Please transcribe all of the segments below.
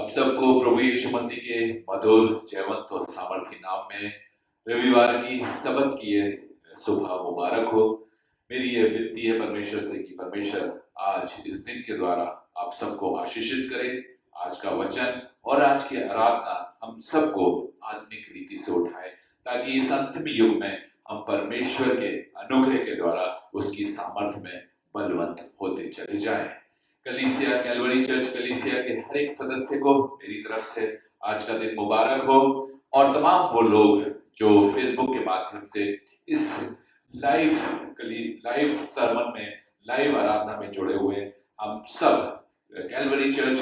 आप सबको प्रभु यीशु मसीह के मधुर जयवंत और सामर्थी नाम में रविवार की सबक की ये सुबह मुबारक हो। मेरी ये विनती है परमेश्वर से कि परमेश्वर आज इस दिन के द्वारा आप सबको आशीषित करे। आज का वचन और आज की आराधना हम सबको आत्मिक रीति से उठाए, ताकि इस अंतिम युग में हम परमेश्वर के अनुग्रह के द्वारा उसकी सामर्थ्य में बलवंत होते चले जाएं। कलीसिया कैलवरी चर्च कलीसिया के हर एक सदस्य को मेरी तरफ से आज का दिन मुबारक हो, और तमाम वो लोग जो फेसबुक के माध्यम से इस लाइव सर्मन में, लाइव आराधना में जुड़े हुए, हम सब कैलवरी चर्च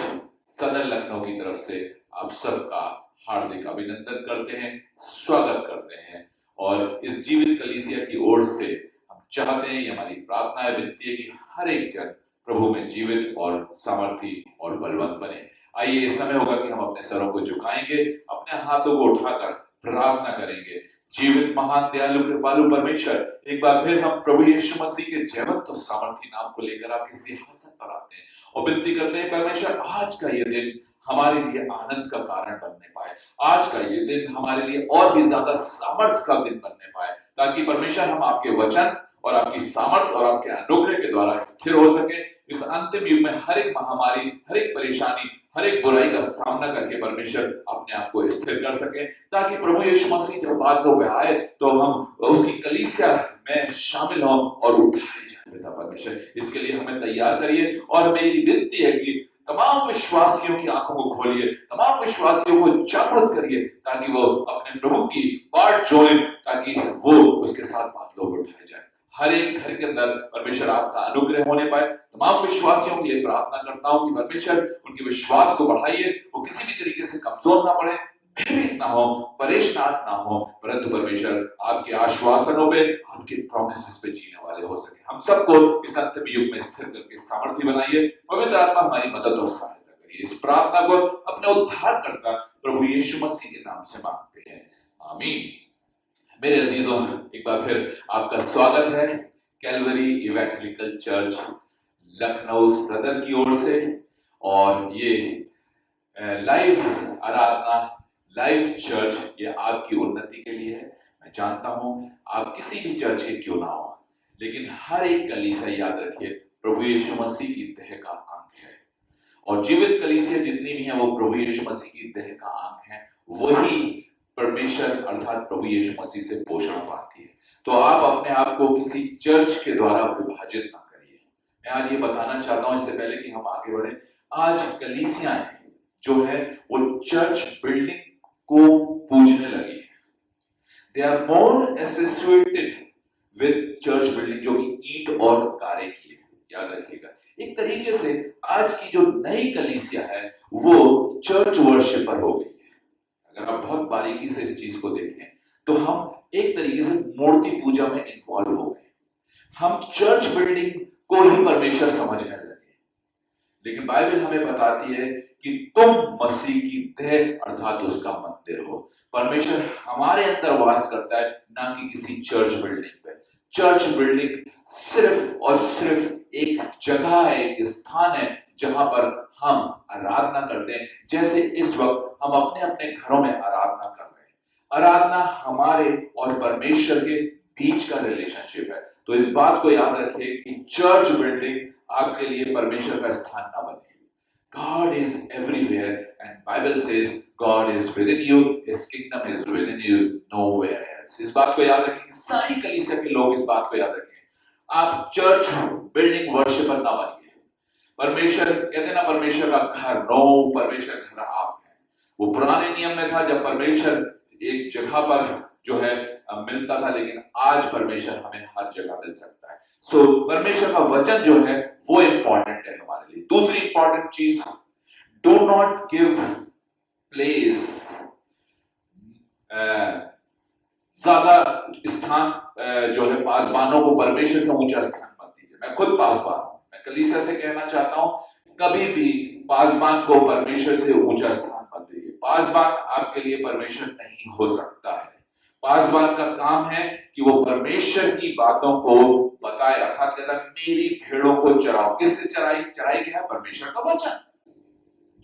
सदर लखनऊ की तरफ से आप सबका हार्दिक अभिनंदन करते हैं, स्वागत करते हैं। और इस जीवित कलीसिया की ओर से हम चाहते हैं, ये हमारी प्रार्थना है, विनती है कि हर एक जन प्रभु में जीवित और सामर्थी और बलवंत बने। आइए ये समय होगा कि हम अपने सरों को झुकाएंगे, अपने हाथों को उठाकर प्रार्थना करेंगे। जीवित महान दयालु कृपालु परमेश्वर, एक बार फिर हम प्रभु यीशु मसीह के जयवंत और सामर्थी नाम को लेकर आपके सिंहासन पर आते हैं और विनती करते हैं परमेश्वर, आज का ये दिन हमारे लिए आनंद का कारण बनने पाए, आज का ये दिन हमारे लिए और भी ज्यादा सामर्थ का दिन बनने पाए, ताकि परमेश्वर हम आपके वचन और आपकी सामर्थ और आपके अनुग्रह के द्वारा स्थिर हो सके। इस अंतिम युग में हर एक महामारी, हर एक परेशानी, हर एक बुराई का सामना करके परमेश्वर अपने आप को स्थिर कर सके, ताकि प्रभु यीशु मसीह जब बातों पे आए तो हम उसकी कलीसिया में शामिल हों और उठाए जाए। पिता परमेश्वर, इसके लिए हमें तैयार करिए। और मेरी विनती है कि तमाम विश्वासियों की आंखों को खोलिए, तमाम विश्वासियों को जागृत करिए, ताकि वो अपने प्रभु की बाट जोड़े, ताकि वो उसके साथ बातों को उठाए जाए। हर एक घर के अंदर परमेश्वर आपका अनुग्रह होने पाए। तमाम विश्वासियों के लिए प्रार्थना करता हूं कि परमेश्वर उनके विश्वास को बढ़ाइए, वो किसी भी तरीके से कमजोर ना पड़े, भयभीत ना हो, परेशान ना हो, परंतु परमेश्वर आपके आश्वासनों पे, आपके प्रॉमिसेस पे जीने वाले हो सके। हम सबको इस अंतिम युग में स्थिर करके सामर्थ्य बनाइए। पवित्र आत्मा हमारी मदद और सहायता करिए। इस प्रार्थना को अपने उद्धारकर्ता प्रभु यीशु मसीह के नाम से मांगते हैं, आमीन। मेरे अजीजों, एक बार फिर आपका स्वागत है कैलवरी इवेंजेलिकल चर्च लखनऊ सदर की ओर से। और ये लाइव आराधना, लाइव चर्च, ये आपकी उन्नति के लिए है। मैं जानता हूं आप किसी भी चर्च के क्यों ना हो, लेकिन हर एक कलीसिया, याद रखिए, प्रभु यीशु मसीह की देह का अंग है। और जीवित कलीसिया जितनी भी है वो प्रभु यीशु मसीह की देह का अंग है। वही परमेश्वर अर्थात प्रभु यीशु मसीह से पोषण पाती है। तो आप अपने आप को किसी चर्च के द्वारा विभाजित ना करिए। मैं आज ये बताना चाहता हूं, इससे पहले कि हम आगे बढ़े, आज कलीसियाएं जो है वो चर्च बिल्डिंग को पूजने लगी है। They are more associated with church building, जो कि ईंट और कारे की है। याद रखिएगा, एक तरीके से आज की जो नई कलीसिया है वो चर्च वर्शिपर हो गई। अगर आप बहुत बारीकी से इस चीज को देखें तो हम एक तरीके से मूर्ति पूजा में इन्वॉल्व हो गए। हम चर्च बिल्डिंग को ही परमेश्वर समझने लगे। लेकिन बाइबल हमें बताती है कि तुम मसीह की देह अर्थात उसका मंदिर हो। परमेश्वर हमारे अंदर वास करता है, ना कि किसी चर्च बिल्डिंग पे। चर्च बिल्डिंग सिर्फ और सिर्फ एक जगह है, एक स्थान है जहां पर हम आराधना करते हैं। जैसे इस वक्त हम अपने अपने घरों में आराधना कर रहे हैं। आराधना हमारे और परमेश्वर के बीच का रिलेशनशिप है। तो इस बात को याद रखिए कि चर्च बिल्डिंग आपके लिए परमेश्वर का स्थान ना बने। God is everywhere and Bible says God is within you, His kingdom is within you, nowhere else. इस बात को याद रखें, सारी कलीसिया के लोग इस बात को याद रखें। आप चर्च बिल्डिंग वर्शिपर ना बनिए। परमेश्वर कहते ना, परमेश्वर का घर, नो, परमेश्वर घर आप है। वो पुराने नियम में था जब परमेश्वर एक जगह पर जो है मिलता था, लेकिन आज परमेश्वर हमें हर जगह मिल सकता है। सो परमेश्वर का वचन जो है वो इंपॉर्टेंट है हमारे लिए। दूसरी इंपॉर्टेंट चीज, डू नॉट गिव प्लेस, ज्यादा स्थान जो है पासवानों को परमेश्वर से ऊंचा स्थान मत दीजिए। मैं खुद पासवान हूं, मैं कलीसिया से कहना चाहता हूं, कभी भी पासवान को परमेश्वर से ऊंचा स्थान मत दीजिए। पासवान आपके लिए परमेश्वर नहीं हो सकता है। पासवान का काम है कि वो परमेश्वर की बातों को बताए, अर्थात कहता है मेरी भेड़ों को चराओ। किससे चराई? चराई क्या है? परमेश्वर का वचन।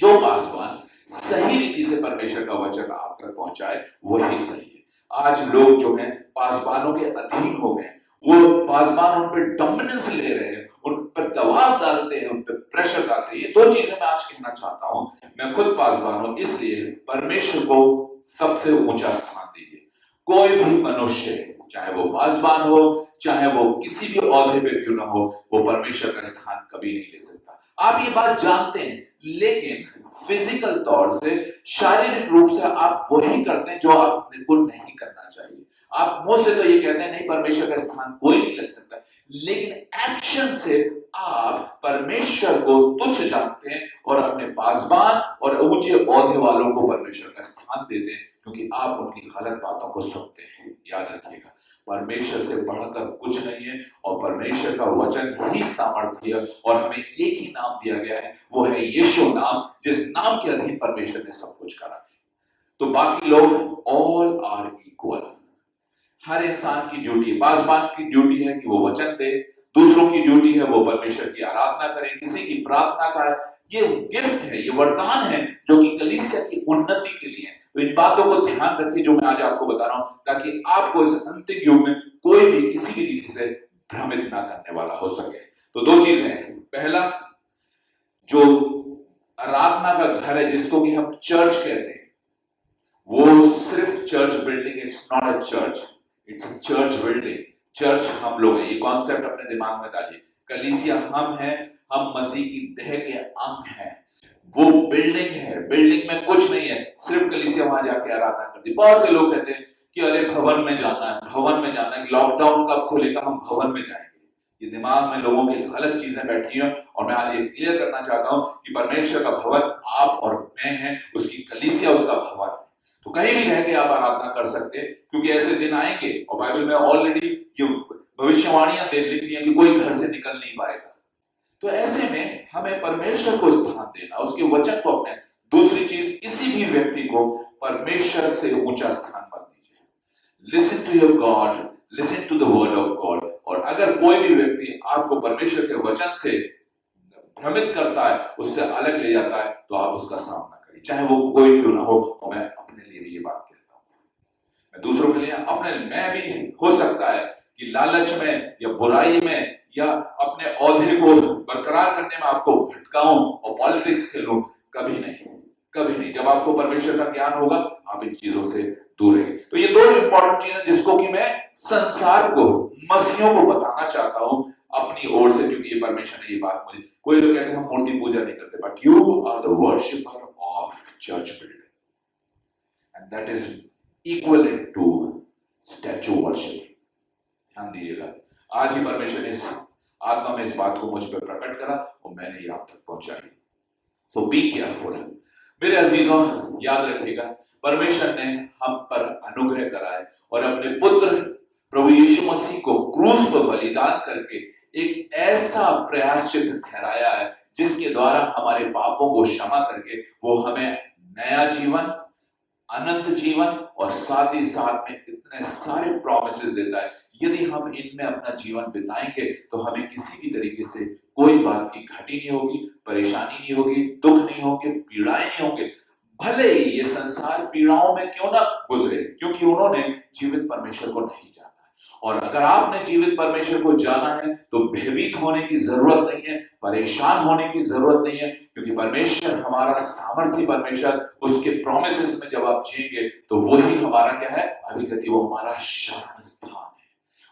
जो पासवान सही रीति से परमेश्वर का वचन आप तक पहुंचाए वही सही है। आज लोग जो हैं पासबानों के अधीन हो गए, वो पासबान उन पर डोमिनेंस ले रहे हैं, उन पर दबाव डालते हैं, उन पर प्रेशर डालते हैं। ये दो चीजें मैं आज कहना चाहता हूं। मैं खुद पासबान हूं, इसलिए परमेश्वर को सबसे ऊंचा स्थान दीजिए। कोई भी मनुष्य, चाहे वो पासबान हो, चाहे वो किसी भी ओहदे पे क्यों ना हो, वो परमेश्वर का स्थान कभी नहीं ले सकता। आप ये बात जानते हैं, लेकिन फिजिकल तौर से, शारीरिक रूप से आप वही करते हैं जो आपको नहीं करना चाहिए। आप मुंह से तो ये कहते हैं नहीं, परमेश्वर का स्थान कोई नहीं लग सकता, लेकिन एक्शन से आप परमेश्वर को तुच्छ जानते हैं और अपने पासबान और ऊंचे ओहदे वालों को परमेश्वर का स्थान देते हैं, क्योंकि आप उनकी गलत बातों को सुनते हैं। याद रखिएगा, परमेश्वर से बढ़कर कुछ नहीं है और परमेश्वर का वचन ही सामर्थ्य है। और हमें एक ही नाम दिया गया है, वो है यीशु नाम, जिस नाम के अधीन परमेश्वर ने सब कुछ करा है। तो बाकी लोग ऑल आर इक्वल। हर इंसान की ड्यूटी, पासबान की ड्यूटी है कि वो वचन दे, दूसरों की ड्यूटी है वो परमेश्वर की आराधना करें, किसी की प्रार्थना का ये गिफ्ट है, ये वरदान है जो कि कलीसिया की उन्नति के लिए है। तो इन बातों को ध्यान रखिए जो मैं आज आपको बता रहा हूं, ताकि आपको इस अंतिम युग में कोई भी किसी भी रीति से भ्रमित ना करने वाला हो सके। तो दो चीजें हैं। पहला, जो आराधना का घर है जिसको कि हम चर्च कहते हैं, वो सिर्फ church building, it's not a church, it's a church building. Church हम लोग हैं, ये कॉन्सेप्ट अपने दिमाग में डालिए। कलीसिया हम हैं, हम मसीह की देह के अंग हैं। वो बिल्डिंग है, बिल्डिंग में कुछ नहीं है, सिर्फ कलीसिया वहां जाके आराधना करती है। बहुत से लोग कहते हैं कि अरे भवन में जाना है, भवन में जाना है, लॉकडाउन कब खुलेगा हम भवन में जाएंगे। ये दिमाग में लोगों की गलत चीजें बैठी हैं और मैं आज ये क्लियर करना चाहता हूं कि परमेश्वर का भवन आप और मैं हैं, उसकी कलीसिया उसका भवन है। तो कहीं भी रह के आप आराधना कर सकते हैं, क्योंकि ऐसे दिन आएंगे और बाइबल में ऑलरेडी ये भविष्यवाणियां लिख दी है कि कोई घर से निकल नहीं पाएगा। तो ऐसे में हमें परमेश्वर को स्थान देना, उसके वचन को अपने। दूसरी चीज, किसी भी व्यक्ति को परमेश्वर से ऊंचा स्थान मत दीजिए। Listen to your God, listen to the word of God. और अगर कोई भी व्यक्ति आपको परमेश्वर के वचन से भ्रमित करता है, उससे अलग ले जाता है, तो आप उसका सामना करिए, चाहे वो कोई क्यों ना हो। और मैं अपने लिए भी ये बात कहता हूं, मैं दूसरों के लिए, अपने, मैं भी हो सकता है कि लालच में या बुराई में या अपने ओहदे को बरकरार करने में आपको भटकाऊं और पॉलिटिक्स खेलूं, कभी नहीं, कभी नहीं। जब आपको परमेश्वर का ज्ञान होगा, आप इन चीजों से दूर रहेंगे। तो ये दो इंपॉर्टेंट चीजें जिसको कि मैं संसार को, मसीहों को बताना चाहता हूं अपनी ओर से, क्योंकि ये परमेश्वर ने ये बात मुझे, कोई लोग कहते हैं हम मूर्ति पूजा नहीं करते, but you are the worshipper of church building and that is equivalent to statue worship. ध्यान दीजिएगा, आज ही परमेश्वर ने इस आत्मा में इस बात को मुझ पर प्रकट करा और मैंने ये आप तक पहुंचाई। तो बी केयरफुल। मेरे अजीजों, याद रखिएगा, परमेश्वर ने हम पर अनुग्रह करा है और अपने पुत्र प्रभु यीशु मसीह को क्रूस पर बलिदान करके एक ऐसा प्रायश्चित ठहराया है जिसके द्वारा हमारे पापों को क्षमा करके वो हमें नया जीवन, अनंत जीवन और साथ ही साथ में इतने सारे प्रॉमिसेस देता है। यदि हम इनमें अपना जीवन बिताएंगे तो हमें किसी भी तरीके से कोई बात की घटी नहीं होगी, परेशानी नहीं होगी, दुख नहीं होंगे, पीड़ाएं नहीं होंगे। भले ही ये संसार पीड़ाओं में क्यों ना गुजरे, क्योंकि उन्होंने जीवित परमेश्वर को नहीं जाना। और अगर आपने जीवित परमेश्वर को जाना है तो भयभीत होने की जरूरत नहीं है, परेशान होने की जरूरत नहीं है, क्योंकि परमेश्वर हमारा सामर्थी परमेश्वर, उसके प्रोमिसेस में जब आप जिएंगे तो वही हमारा क्या है, अभिगति, वो हमारा शरण स्थान है,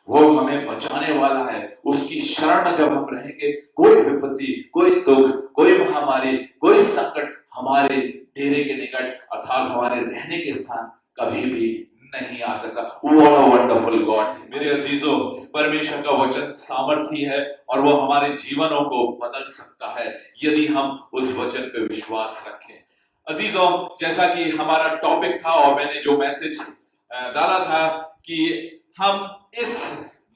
वो हमें बचाने वाला है। उसकी शरण में जब हम रहेंगे, कोई विपत्ति, कोई दुख, कोई महामारी, कोई संकट हमारे डेरे के निकट अर्थात हमारे रहने के स्थान कभी भी नहीं आ सकता। What a wonderful God! मेरे अजीजों, परमेश्वर का वचन सामर्थी है और वो हमारे जीवनों को बदल सकता है यदि हम उस वचन पे विश्वास रखें। अजीजों, जैसा कि हमारा टॉपिक था और मैंने जो मैसेज डाला था कि हम इस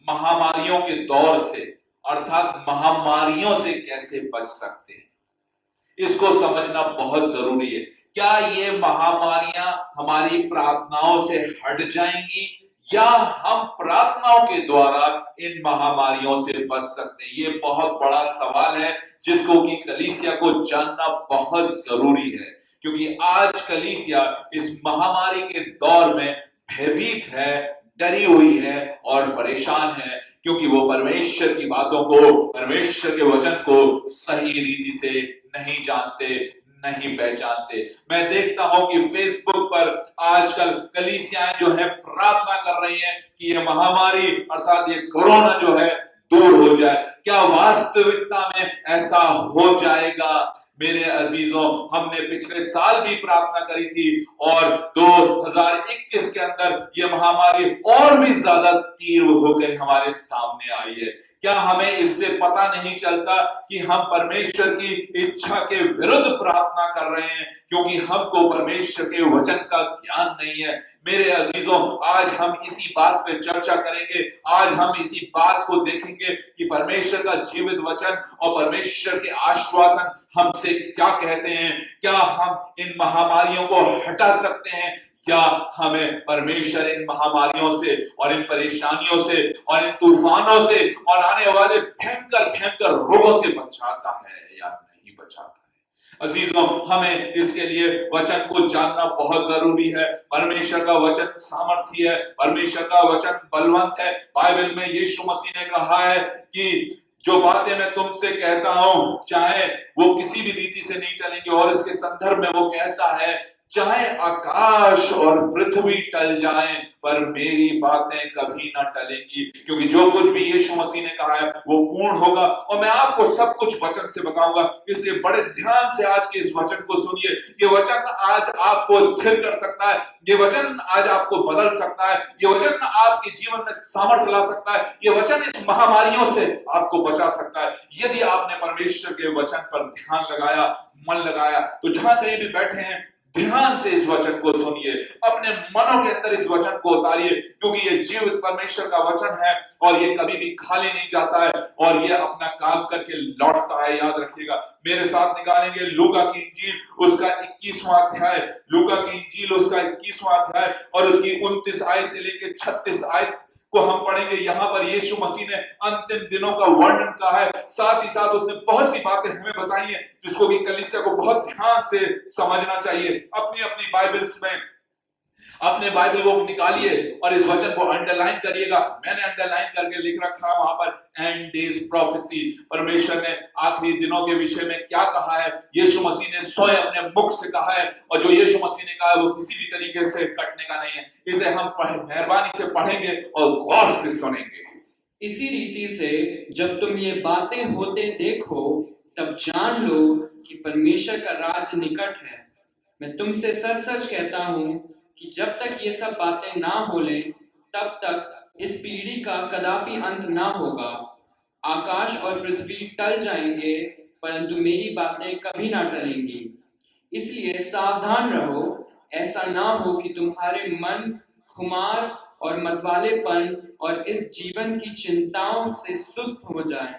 महामारियों के दौर से अर्थात महामारियों से कैसे बच सकते हैं, इसको समझना बहुत जरूरी है। क्या ये महामारियां हमारी प्रार्थनाओं से हट जाएंगी या हम प्रार्थनाओं के द्वारा इन महामारियों से बच सकते हैं? ये बहुत बड़ा सवाल है जिसको कि कलीसिया को जानना बहुत जरूरी है, क्योंकि आज कलीसिया इस महामारी के दौर में भयभीत है, डरी हुई है और परेशान है, क्योंकि वो परमेश्वर की बातों को, परमेश्वर के वचन को सही रीति से नहीं जानते, नहीं पहचानते। मैं देखता हूं कि फेसबुक पर आजकल कलीसियाएं जो है प्रार्थना कर रही हैं कि ये महामारी अर्थात ये कोरोना जो है दूर हो जाए। क्या वास्तविकता में ऐसा हो जाएगा? मेरे अजीजों, हमने पिछले साल भी प्रार्थना करी थी और 2021 के अंदर ये महामारी और भी ज्यादा तीव्र होकर हमारे सामने आई है। क्या हमें इससे पता नहीं चलता कि हम परमेश्वर की इच्छा के विरुद्ध प्रार्थना कर रहे हैं, क्योंकि हमको परमेश्वर के वचन का ज्ञान नहीं है? मेरे अजीजों, आज हम इसी बात पे चर्चा करेंगे। आज हम इसी बात को देखेंगे कि परमेश्वर का जीवित वचन और परमेश्वर के आश्वासन हमसे क्या कहते हैं। क्या हम इन महामारियों को हटा सकते हैं? क्या हमें परमेश्वर इन महामारियों से और इन परेशानियों से और इन तूफानों से और आने वाले भयंकर भयंकर रोगों से बचाता है या नहीं बचाता है? अजीजों, हमें इसके लिए वचन को जानना बहुत जरूरी है। परमेश्वर का वचन सामर्थी है, परमेश्वर का वचन बलवंत है। बाइबल में यीशु मसीह ने कहा है कि जो बातें मैं तुमसे कहता हूं, चाहे वो किसी भी रीति से नहीं टलेंगी। और इसके संदर्भ में वो कहता है, चाहे आकाश और पृथ्वी टल जाएं, पर मेरी बातें कभी ना टलेंगी। क्योंकि जो कुछ भी यीशु मसीह ने कहा है वो पूर्ण होगा। और मैं आपको सब कुछ वचन से बताऊंगा, इसलिए बड़े ध्यान से आज के इस वचन को सुनिए। ये वचन आज आपको स्थिर कर सकता है, ये वचन आज आपको बदल सकता है, ये वचन आपके जीवन में सामर्थ्य ला सकता है, ये वचन इस महामारियों से आपको बचा सकता है। यदि आपने परमेश्वर के वचन पर ध्यान लगाया, मन लगाया, तो जहां कहीं भी बैठे हैं ध्यान से इस वचन को सुनिए, अपने मनों के अंदर इस वचन को उतारिए, क्योंकि ये जीवित परमेश्वर का वचन है और ये कभी भी खाली नहीं जाता है और ये अपना काम करके लौटता है। याद रखिएगा। मेरे साथ निकालेंगे लूका की इंजील उसका 21वां अध्याय, लूका की इंजील उसका 21वां अध्याय और उसकी 29 आयत से लेकर 36 आयत को हम पढ़ेंगे। यहाँ पर यीशु मसीह ने अंतिम दिनों का वर्णन कहा है, साथ ही साथ उसने बहुत सी बातें हमें बताई हैं जिसको कि कलीसिया को बहुत ध्यान से समझना चाहिए। अपनी अपनी बाइबल्स में अपने बाइबल को निकालिए और इस वचन को अंडरलाइन करिएगा। मैंने अंडरलाइन करके लिख रखा है वहां पर एंड डेज प्रोफेसी। परमेश्वर ने आखिरी दिनों के विषय में क्या कहा है, यीशु मसीह ने स्वयं अपने मुख से कहा है, और जो यीशु मसीह ने कहा है वो किसी भी तरीके से कटने का नहीं है। इसे हम मेहरबानी से पढ़ेंगे और गौर से सुनेंगे। इसी रीति से जब तुम ये बातें होते देखो, तब जान लो कि परमेश्वर का राज्य निकट है। मैं तुमसे सच सच कहता हूं कि जब तक ये सब बातें ना बोले, तब तक इस पीढ़ी का कदापि अंत ना होगा। आकाश और पृथ्वी टल जाएंगे, परंतु मेरी बातें कभी ना टलेंगी। इसलिए सावधान रहो, ऐसा ना हो कि तुम्हारे मन खुमार और मतवालेपन और इस जीवन की चिंताओं से सुस्त हो जाएं,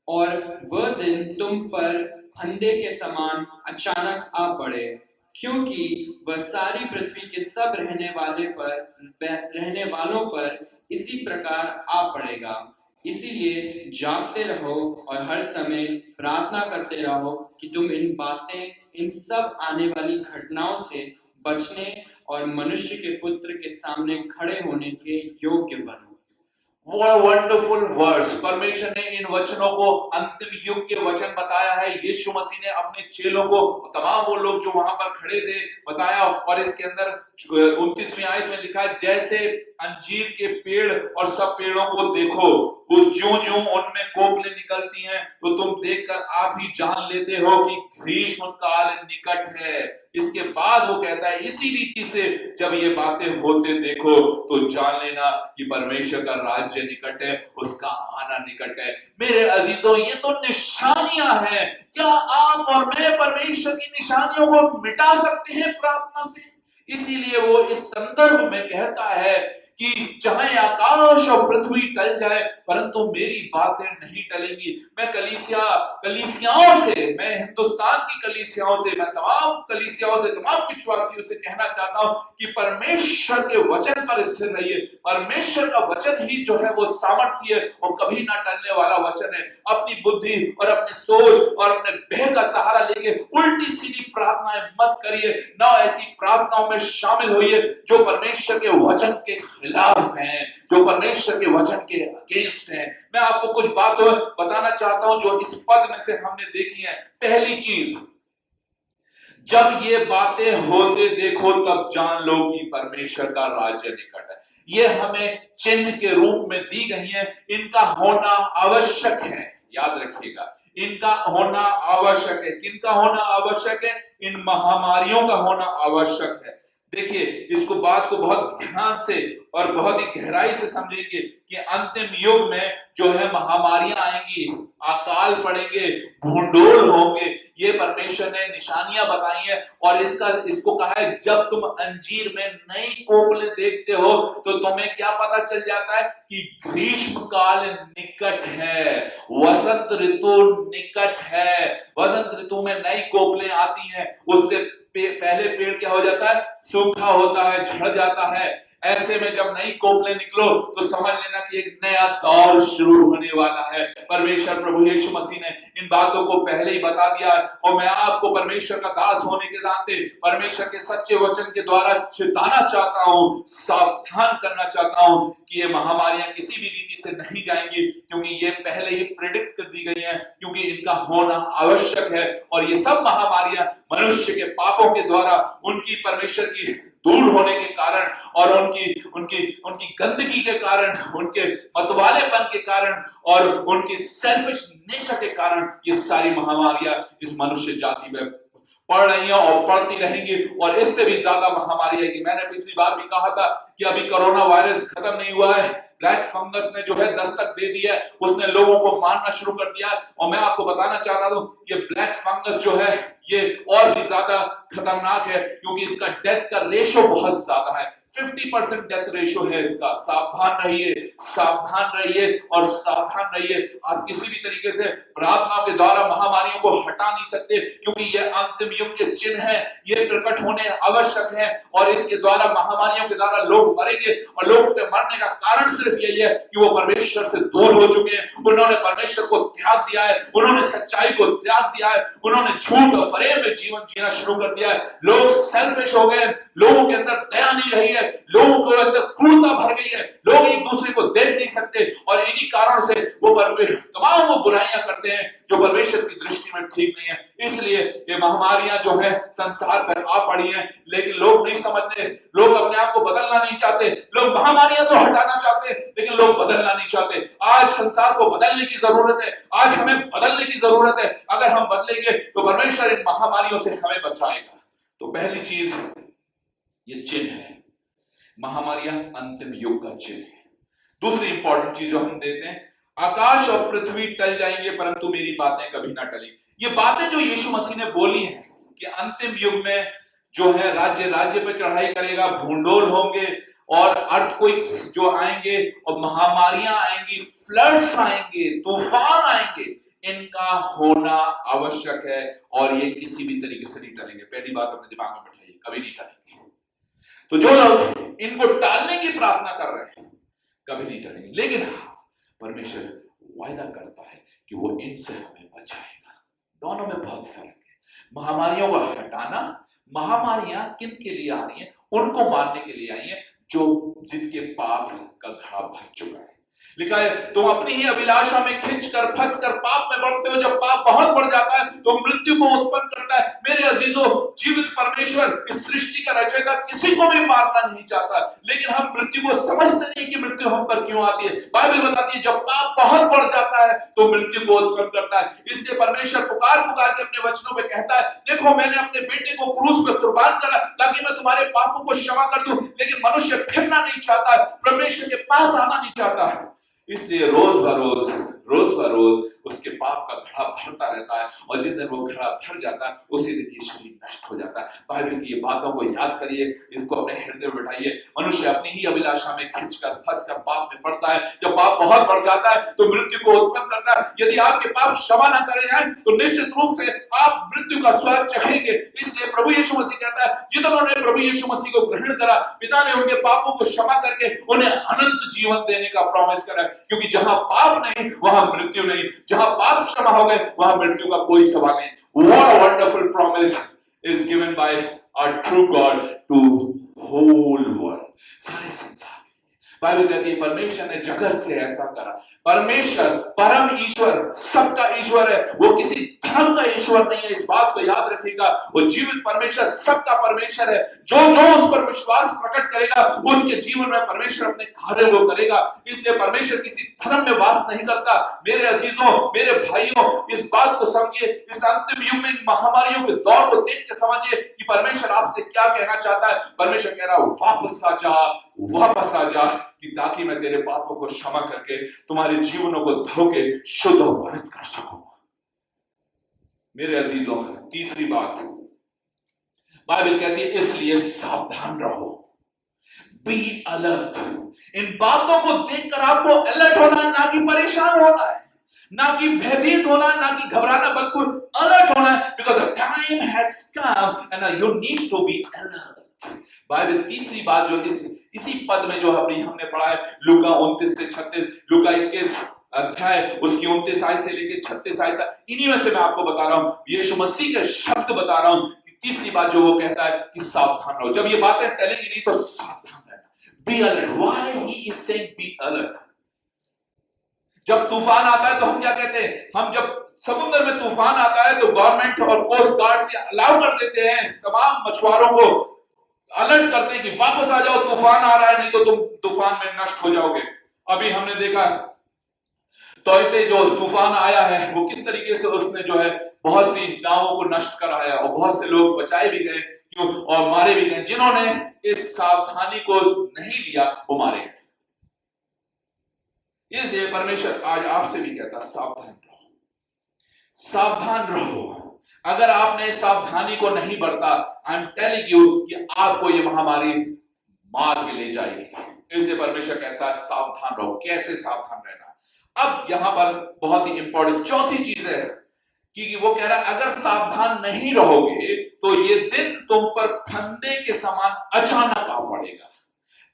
और वह दिन तुम पर फंदे के समान अचानक आ पड़े, क्योंकि वह सारी पृथ्वी के सब रहने वालों पर इसी प्रकार आ पड़ेगा। इसीलिए जागते रहो और हर समय प्रार्थना करते रहो कि तुम इन सब आने वाली घटनाओं से बचने और मनुष्य के पुत्र के सामने खड़े होने के योग्य बनो। What a wonderful words! परमेश्वर ने इन वचनों को अंतिम युग के वचन बताया है। यीशु मसीह ने अपने चेलों को, तमाम वो लोग जो वहां पर खड़े थे, बताया। और इसके अंदर 29वीं आयत में लिखा है, जैसे अंजीर के पेड़ और सब पेड़ों को देखो, वो ज्यों-ज्यों उनमें कोपलें निकलती हैं, तो तुम देखकर आप ही जान लेते हो कि ग्रीष्म काल निकट है। इसके बाद वो कहता है, इसी रीति से जब ये बातें होते देखो तो जान लेना कि परमेश्वर का राज्य निकट है, उसका आना निकट है। मेरे अजीजों, ये तो निशानियां हैं। क्या आप और मैं परमेश्वर की निशानियों को मिटा सकते हैं प्रार्थना से? इसीलिए वो इस संदर्भ में कहता है कि चाहे आकाश और पृथ्वी टल जाए, परंतु मेरी बातें नहीं टलेंगी। मैं कलीसियाओं से, मैं हिंदुस्तान की कलीसियाओं से, मैं तमाम कलीसियाओं से, तमाम विश्वासियों से कहना चाहता हूं कि परमेश्वर के वचन पर स्थिर रहिए। परमेश्वर का वचन ही जो है वो सामर्थ्य है और कभी ना टलने वाला वचन है। अपनी बुद्धि और अपनी सोच और अपने देह का सहारा लेके उल्टी सीधी प्रार्थनाएं मत करिए, ना ऐसी प्रार्थनाओं में शामिल होइए जो परमेश्वर के वचन के खिलाफ हैं, जो परमेश्वर के वचन के अगेंस्ट हैं। मैं आपको कुछ बात बताना चाहता हूं जो इस पद में से हमने देखी है। पहली चीज, जब ये बातें होते देखो तब जान लो कि परमेश्वर का राज्य निकट है। ये हमें चिन्ह के रूप में दी गई है, इनका होना आवश्यक है। याद रखिएगा, इनका होना आवश्यक है। किनका होना आवश्यक है? इन महामारियों का होना आवश्यक है। देखिए, इसको बात को बहुत ध्यान से और बहुत ही गहराई से समझेंगे कि अंतिम युग में जो है महामारियां आएंगी, अकाल पड़ेंगे, भूंडोल होंगे। ये परमेश्वर ने निशानियां बताई हैं और इसको कहा है, जब तुम अंजीर में नई कोपलें देखते हो तो तुम्हें क्या पता चल जाता है कि ग्रीष्म काल निकट है, वसंत ऋतु निकट है। वसंत ऋतु में नई कोपलें आती हैं, उससे पहले पेड़ क्या हो जाता है? सूखा होता है, झड़ जाता है। ऐसे में जब नई कोपलें निकलो तो समझ लेना कि एक नया दौर शुरू होने वाला है। परमेश्वर प्रभु यीशु मसीह ने इन बातों को पहले ही बता दिया और मैं आपको परमेश्वर का दास होने के नाते परमेश्वर के सच्चे वचन के द्वारा चेताना चाहता हूं, सावधान करना चाहता हूं कि ये महामारियां किसी भी रीति से नहीं जाएंगी, क्योंकि ये पहले ही प्रेडिक्ट कर दी गई हैं, क्योंकि इनका होना आवश्यक है। और ये सब महामारियां मनुष्य के पापों के द्वारा, उनकी परमेश्वर की दूर होने के कारण और उनकी गंदगी के कारण, उनके मतवालेपन के कारण और उनकी सेल्फिश नेचर के कारण ये सारी महामारियां इस मनुष्य जाति में पड़ रही हैं और पड़ती रहेंगी। और इससे भी ज्यादा महामारी आएगी। मैंने पिछली बार भी कहा था कि अभी कोरोना वायरस खत्म नहीं हुआ है, ब्लैक फंगस ने जो है दस्तक दे दी है, उसने लोगों को मारना शुरू कर दिया। और मैं आपको बताना चाह रहा हूं, ये ब्लैक फंगस जो है ये और भी ज्यादा खतरनाक है, क्योंकि इसका डेथ का रेशो बहुत ज्यादा है। 50% डेथ रेशो है इसका। सावधान रहिए, सावधान रहिए और सावधान रहिए। आप किसी भी तरीके से प्रार्थना के द्वारा महामारियों को हटा नहीं सकते, क्योंकि ये अंतिम युग के चिन्ह हैं, ये प्रकट होने आवश्यक है। और इसके द्वारा, महामारियों के द्वारा लोग मरेंगे और लोगों के मरने का कारण सिर्फ यही है कि वो परमेश्वर से दूर हो चुके हैं। उन्होंने परमेश्वर को त्याग दिया है, उन्होंने सच्चाई को त्याग दिया है, उन्होंने झूठ और फरेब में जीवन जीना शुरू कर दिया है। लोग सेल्फिश हो गए, लोगों के अंदर दया नहीं रही है, लोगों के अंदर क्रूरता भर गई है, लोग एक दूसरे को देख नहीं सकते और इन्हीं कारणों से वो तमाम वो बुराइयां करते हैं जो परमेश्वर की दृष्टि में ठीक नहीं है। इसलिए ये महामारियां जो है संसार पर आ पड़ी हैं, लेकिन लोग नहीं समझते, लोग अपने आप को बदलना नहीं चाहते। लोग महामारियां तो हटाना चाहते हैं, लेकिन लोग बदलना नहीं चाहते। आज संसार को बदलने की जरूरत है, आज हमें बदलने की जरूरत है। अगर हम बदलेंगे तो परमेश्वर इन महामारियों से हमें बचाएगा। तो पहली चीज, ये चिन्ह है, महामारियां अंतिम युग का चिन्ह है। दूसरी इंपॉर्टेंट चीज जो हम देखते हैं, आकाश और पृथ्वी टल जाएंगे परंतु मेरी बातें कभी ना टली। ये बातें जो यीशु मसीह ने बोली हैं कि अंतिम युग में जो है राज्य पे चढ़ाई करेगा, भूंडोल होंगे और अर्थक्वेक्स जो आएंगे और महामारियां आएंगी, फ्लड्स आएंगे, तूफान आएंगे, इनका होना आवश्यक है और ये किसी भी तरीके से नहीं टलेंगे। पहली बात अपने दिमाग में बैठाइए, कभी नहीं टलेंगे। तो जो लोग इनको टालने की प्रार्थना कर रहे हैं, कभी नहीं टलेंगे। लेकिन परमेश्वर वायदा करता है कि वो इनसे हमें बचाएगा। दोनों में बहुत फर्क है। महामारियों को हटाना, महामारियां किन के लिए आ रही हैं? उनको मारने के लिए आई हैं जिनके पाप का घड़ा भर चुका है। लिखा है, तुम अपनी ही अभिलाषा में खिंचकर फंसकर पाप में बढ़ते हो। जब पाप बहुत बढ़ जाता है तो मृत्यु को उत्पन्न करता है। मेरे अजीजों, जीवित परमेश्वर, इस सृष्टि का रचयिता किसी को भी मारना नहीं चाहता, लेकिन हम मृत्यु को समझते नहीं कि मृत्यु हम पर क्यों आती है। बाइबल बताती है जब पाप बहुत बढ़ जाता है तो मृत्यु को उत्पन्न करता है। इसलिए परमेश्वर पुकार के अपने वचनों में कहता है, देखो मैंने अपने बेटे को क्रूस पर कुर्बान करा ताकि मैं तुम्हारे पापों को क्षमा कर दूं। लेकिन मनुष्य फिरना नहीं चाहता, परमेश्वर के पास आना नहीं चाहता है। इसलिए रोज बरोज उसके पाप का घड़ा भरता रहता है और जिस दिन वो घड़ा भर जाता है उसी दिन ये शरीर नष्ट हो जाता है। बाइबल की ये बातों को याद करिए, इसको अपने हृदय में बैठाइए। मनुष्य अपनी ही अभिलाषा में खिंचकर फंसकर पाप में पड़ता है। जब पाप बहुत बढ़ जाता है तो मृत्यु को उत्पन्न करता है। यदि आपके पाप क्षमा न करे जाए तो निश्चित रूप से आप मृत्यु का स्वाद चखेंगे। इसलिए प्रभु यीशु मसीह कहता है, जिन्होंने प्रभु यीशु मसीह को ग्रहण करा, पिता ने उनके पापों को क्षमा करके उन्हें अनंत जीवन देने का प्रॉमिस करा। क्योंकि जहां पाप नहीं वहां मृत्यु नहीं, जहां पाप क्षमा हो गए वहां मृत्यु का कोई सवाल नहीं। What a wonderful promise is given by our true God to whole world. सारे संसार। बाइबल कहती है परमेश्वर ने जगत से ऐसा करा। परमेश्वर परम ईश्वर, सबका ईश्वर है, वो किसी धर्म का ईश्वर नहीं है। इस बात को याद रखिएगा। वो जीवित परमेश्वर, सबका परमेश्वर है। जो जो उस पर विश्वास प्रकट करेगा उसके जीवन में परमेश्वर अपने कार्य को करेगा। इसलिए परमेश्वर किसी धर्म में वास नहीं करता। मेरे अजीजों, मेरे भाइयों, इस बात को समझिए। इस अंतिम युग में महामारियों के दौर को देख के समझिए कि परमेश्वर आपसे क्या कहना चाहता है। परमेश्वर कह रहा है वापस आ जा, वापस आ जा, कि ताकि मैं तेरे पापों को क्षमा करके तुम्हारे जीवनों को धो के शुद्ध और पवित्र कर सकूं। मेरे अजीजों, तीसरी बात बाइबल कहती है इसलिए सावधान रहो। Be alert. इन बातों को देखकर आपको अलर्ट होना, ना कि परेशान होना है, ना कि भयभीत होना, ना कि घबराना, बल्कि अलर्ट होना है। Because the time has come and you need to be alert. Bible तीसरी बात जो इसी पद में जो हमने पढ़ा है, लूका 29 से 36, लूका 21 अध्याय उसकी 29 आयत से लेकर 36 आयत तक, इन्हीं में से मैं आपको बता रहा हूं, यीशु मसीह के शब्द बता रहा हूं कि तीसरी बात जो वो कहता है कि सावधान रहो। जब ये बातें टलेंगी नहीं तो सावधान रहना। Be alert. Why he is saying be alert? जब तूफान आता है तो हम क्या कहते हैं? हम जब समुद्र में तूफान आता है तो गवर्नमेंट और कोस्ट गार्ड से अलाउ कर देते हैं तमाम मछुआरों को, अलर्ट करते हैं कि वापस आ जाओ, तूफान आ रहा है, नहीं तो तुम तूफान में नष्ट हो जाओगे। अभी हमने देखा तोयते जो तूफान आया है वो किस तरीके से उसने जो है बहुत सी नावों को नष्ट कराया और बहुत से लोग बचाए भी गए, क्यों, और मारे भी गए। जिन्होंने इस सावधानी को नहीं लिया वो मारे गए। इसलिए परमेश्वर आज आपसे भी कहता सावधान रहो, सावधान रहो। अगर आपने सावधानी को नहीं बरता, आई एम टेलिंग यू कि आपको ये महामारी मार के ले जाएगी। इसलिए परमेश्वर कैसा सावधान रहो। कैसे सावधान रहना? अब यहां पर बहुत ही इंपॉर्टेंट चौथी चीज है कि वो कह रहा है अगर सावधान नहीं रहोगे तो ये दिन तुम पर फंदे के समान अचानक आ पड़ेगा।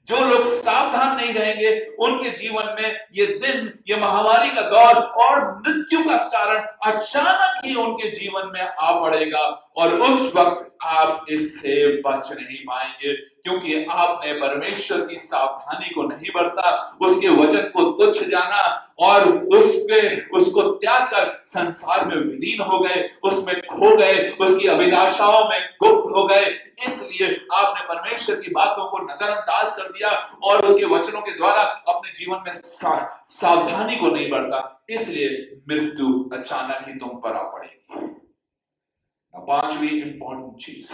जो लोग सावधान नहीं रहेंगे उनके जीवन में ये दिन, ये महामारी का दौर और मृत्यु का कारण अचानक ही उनके जीवन में आ पड़ेगा और उस वक्त आप इससे बच नहीं पाएंगे, क्योंकि आपने परमेश्वर की सावधानी को नहीं बरता, उसके वचन को तुच्छ जाना और उसको त्याग कर संसार में विलीन हो गए, उसमें खो गए, उसकी अभिलाषाओं में गुप्त हो गए। इसलिए आपने परमेश्वर की बातों को नजरअंदाज कर दिया और उसके वचनों के द्वारा अपने जीवन में सावधानी को नहीं बरता, इसलिए मृत्यु अचानक ही तुम पर आ पड़ेगी। पांचवी इंपॉर्टेंट चीज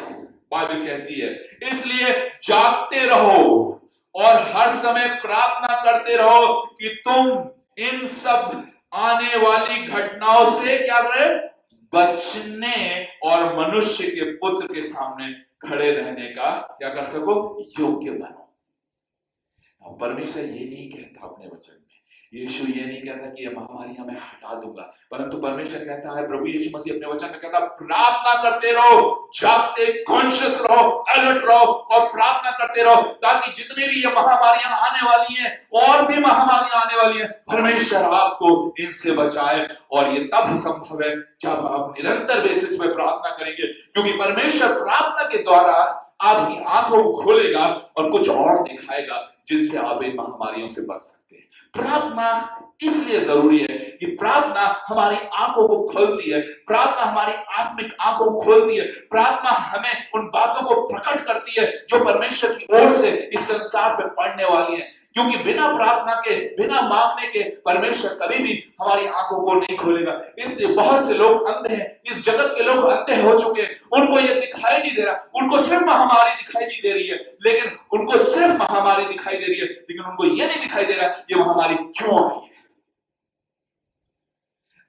बाइबल कहती है इसलिए जागते रहो और हर समय प्रार्थना करते रहो कि तुम इन सब आने वाली घटनाओं से क्या करें? बचने और मनुष्य के पुत्र के सामने खड़े रहने का क्या कर सको? योग्य बनो। परमेश्वर ये नहीं कहता अपने वचन में, यीशु ये नहीं कहता कि ये महामारियां मैं हटा दूंगा, परंतु परमेश्वर कहता है, प्रभु यीशु मसीह अपने वचन में कहता प्रार्थना करते रहो, जागते कॉन्शियस रहो, अलर्ट रहो और प्रार्थना करते रहो, ताकि जितने भी ये महामारियां आने वाली हैं और भी महामारियां आने वाली हैं, परमेश्वर आपको इनसे बचाए। और ये तब संभव है जब आप निरंतर बेसिस पे प्रार्थना करेंगे, क्योंकि परमेश्वर प्रार्थना के द्वारा आपकी आंखों को खोलेगा और कुछ और दिखाएगा जिनसे आप इन महामारियों से बच सकते हैं। प्रार्थना इसलिए जरूरी है कि प्रार्थना हमारी आंखों को खोलती है, प्रार्थना हमारी आत्मिक आंखों को खोलती है, प्रार्थना हमें उन बातों को प्रकट करती है जो परमेश्वर की ओर से इस संसार पे पड़ने वाली है। क्योंकि बिना प्रार्थना के, बिना मांगने के परमेश्वर कभी भी हमारी आंखों को नहीं खोलेगा। इसलिए बहुत से लोग अंधे हैं, इस जगत के लोग अंधे हो चुके हैं, उनको ये दिखाई नहीं दे रहा, उनको सिर्फ महामारी दिखाई नहीं दे रही है, लेकिन उनको सिर्फ महामारी दिखाई दे रही है, लेकिन उनको ये नहीं दिखाई दे रहा ये महामारी क्यों आई है।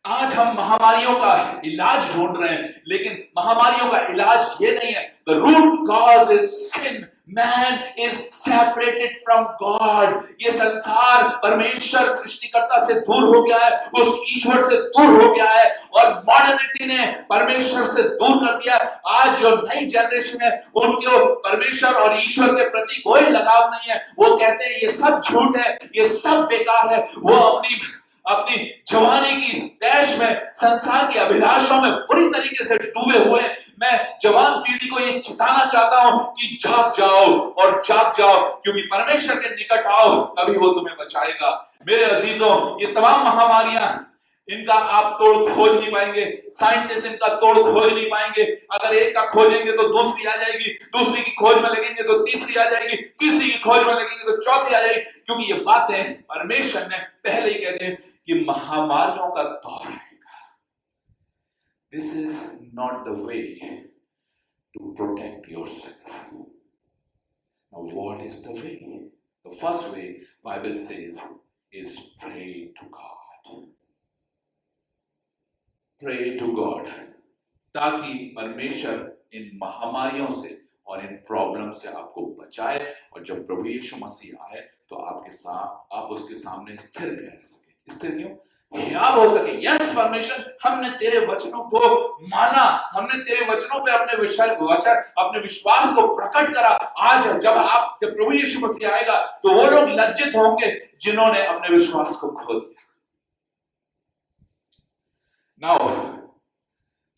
आज हम महामारियों का इलाज ढूंढ रहे हैं, लेकिन महामारियों का इलाज ये नहीं है। The root cause is sin. Man is separated from God. ये संसार परमेश्वर सृष्टिकर्ता से दूर हो गया है, उस ईश्वर से दूर हो गया है और मॉडर्निटी ने परमेश्वर से दूर कर दिया। आज जो नई जनरेशन है उनको परमेश्वर और ईश्वर के प्रति कोई लगाव नहीं है। वो कहते हैं ये सब झूठ है, ये सब बेकार है। वो अपनी जवानी की दैश में, संसार की अभिलाषाओं में बुरी तरीके से डूबे हुए हैं। मैं जवान पीढ़ी को ये चिताना चाहता हूं कि जाग जाओ और जाग जाओ, क्योंकि परमेश्वर के निकट आओ, तभी वो तुम्हें बचाएगा। मेरे अजीजों, ये तमाम महामारियां, इनका आप तोड़ खोज नहीं पाएंगे। साइंटिस्ट इनका तोड़ खोज नहीं पाएंगे। अगर एक का खोजेंगे तो दूसरी आ जाएगी, दूसरी की खोज में लगेंगे तो तीसरी आ जाएगी, तीसरी की खोज में लगेंगे तो चौथी आ जाएगी, क्योंकि ये बातें परमेश्वर ने पहले ही कहते हैं कि महामारियों का दौर आएगा। This is not the way to protect yourself. Now what is the way? The first way Bible says is pray to God. Pray to God, ताकि परमेश्वर इन महामारियों से और इन प्रॉब्लम से आपको बचाए, और जब प्रभु यीशु मसीह आए तो आपके साथ, आप उसके सामने स्थिर रह सके। स्थिर क्यों? हियाव हो सके। यस परमेश्वर, हमने तेरे वचनों को माना, हमने तेरे वचनों पे अपने विश्वास को प्रकट करा। आज जब प्रभु यीशु मसीह आएगा तो वो लोग लज्जित होंगे जिन्होंने अपने विश्वास को खो दिया। नाउ,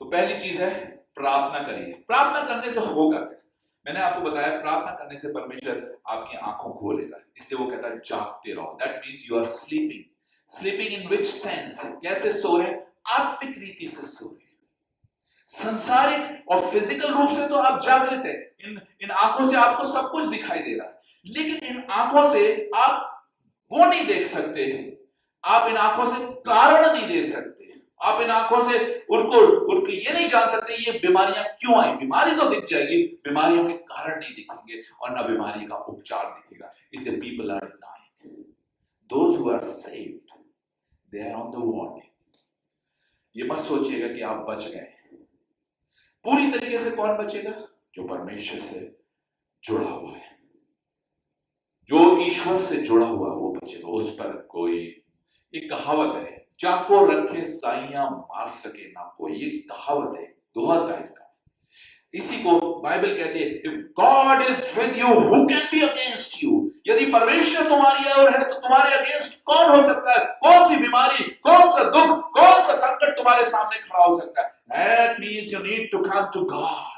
तो पहली चीज है प्रार्थना करिए। प्रार्थना करने से होगा क्या? मैंने आपको बताया, प्रार्थना करने से परमेश्वर आपकी आंखों खोलेगा, इसलिए वो कहता है जागते रहो। That means you are sleeping. Sleeping in which sense? कैसे सो रहे? आत्मिक रीति से सो रहे। संसारिक और फिजिकल रूप से तो आप जागृत है, इन आंखों से आपको सब कुछ दिखाई दे रहा है, लेकिन इन आंखों से आप वो नहीं देख सकते, आप इन आंखों से कारण नहीं दे सकते, आप इन आंखों से उनको ये नहीं जान सकते ये बीमारियां क्यों आई। बीमारी तो दिख जाएगी, बीमारियों के कारण नहीं दिखेंगे और ना बीमारी का उपचार दिखेगा। इसलिए people are dying. Those who are saved, they are on the warning. ये मत सोचिएगा कि आप बच गए। पूरी तरीके से कौन बचेगा? जो परमेश्वर से जुड़ा हुआ है, जो ईश्वर से जुड़ा हुआ वो बचेगा। उस पर कोई, एक कहावत है, जाको रखे साइयां मार सके ना कोई, ये कहावत है, दोहा टाइप का। इसी को बाइबल कहती है, if God is with you who can be against you. यदि परमेश्वर तुम्हारी ओर है तो तुम्हारे अगेंस्ट कौन हो सकता है? कौन सी बीमारी, कौन सा दुख, कौन सा संकट तुम्हारे सामने खड़ा हो सकता है? That means you need to come to God.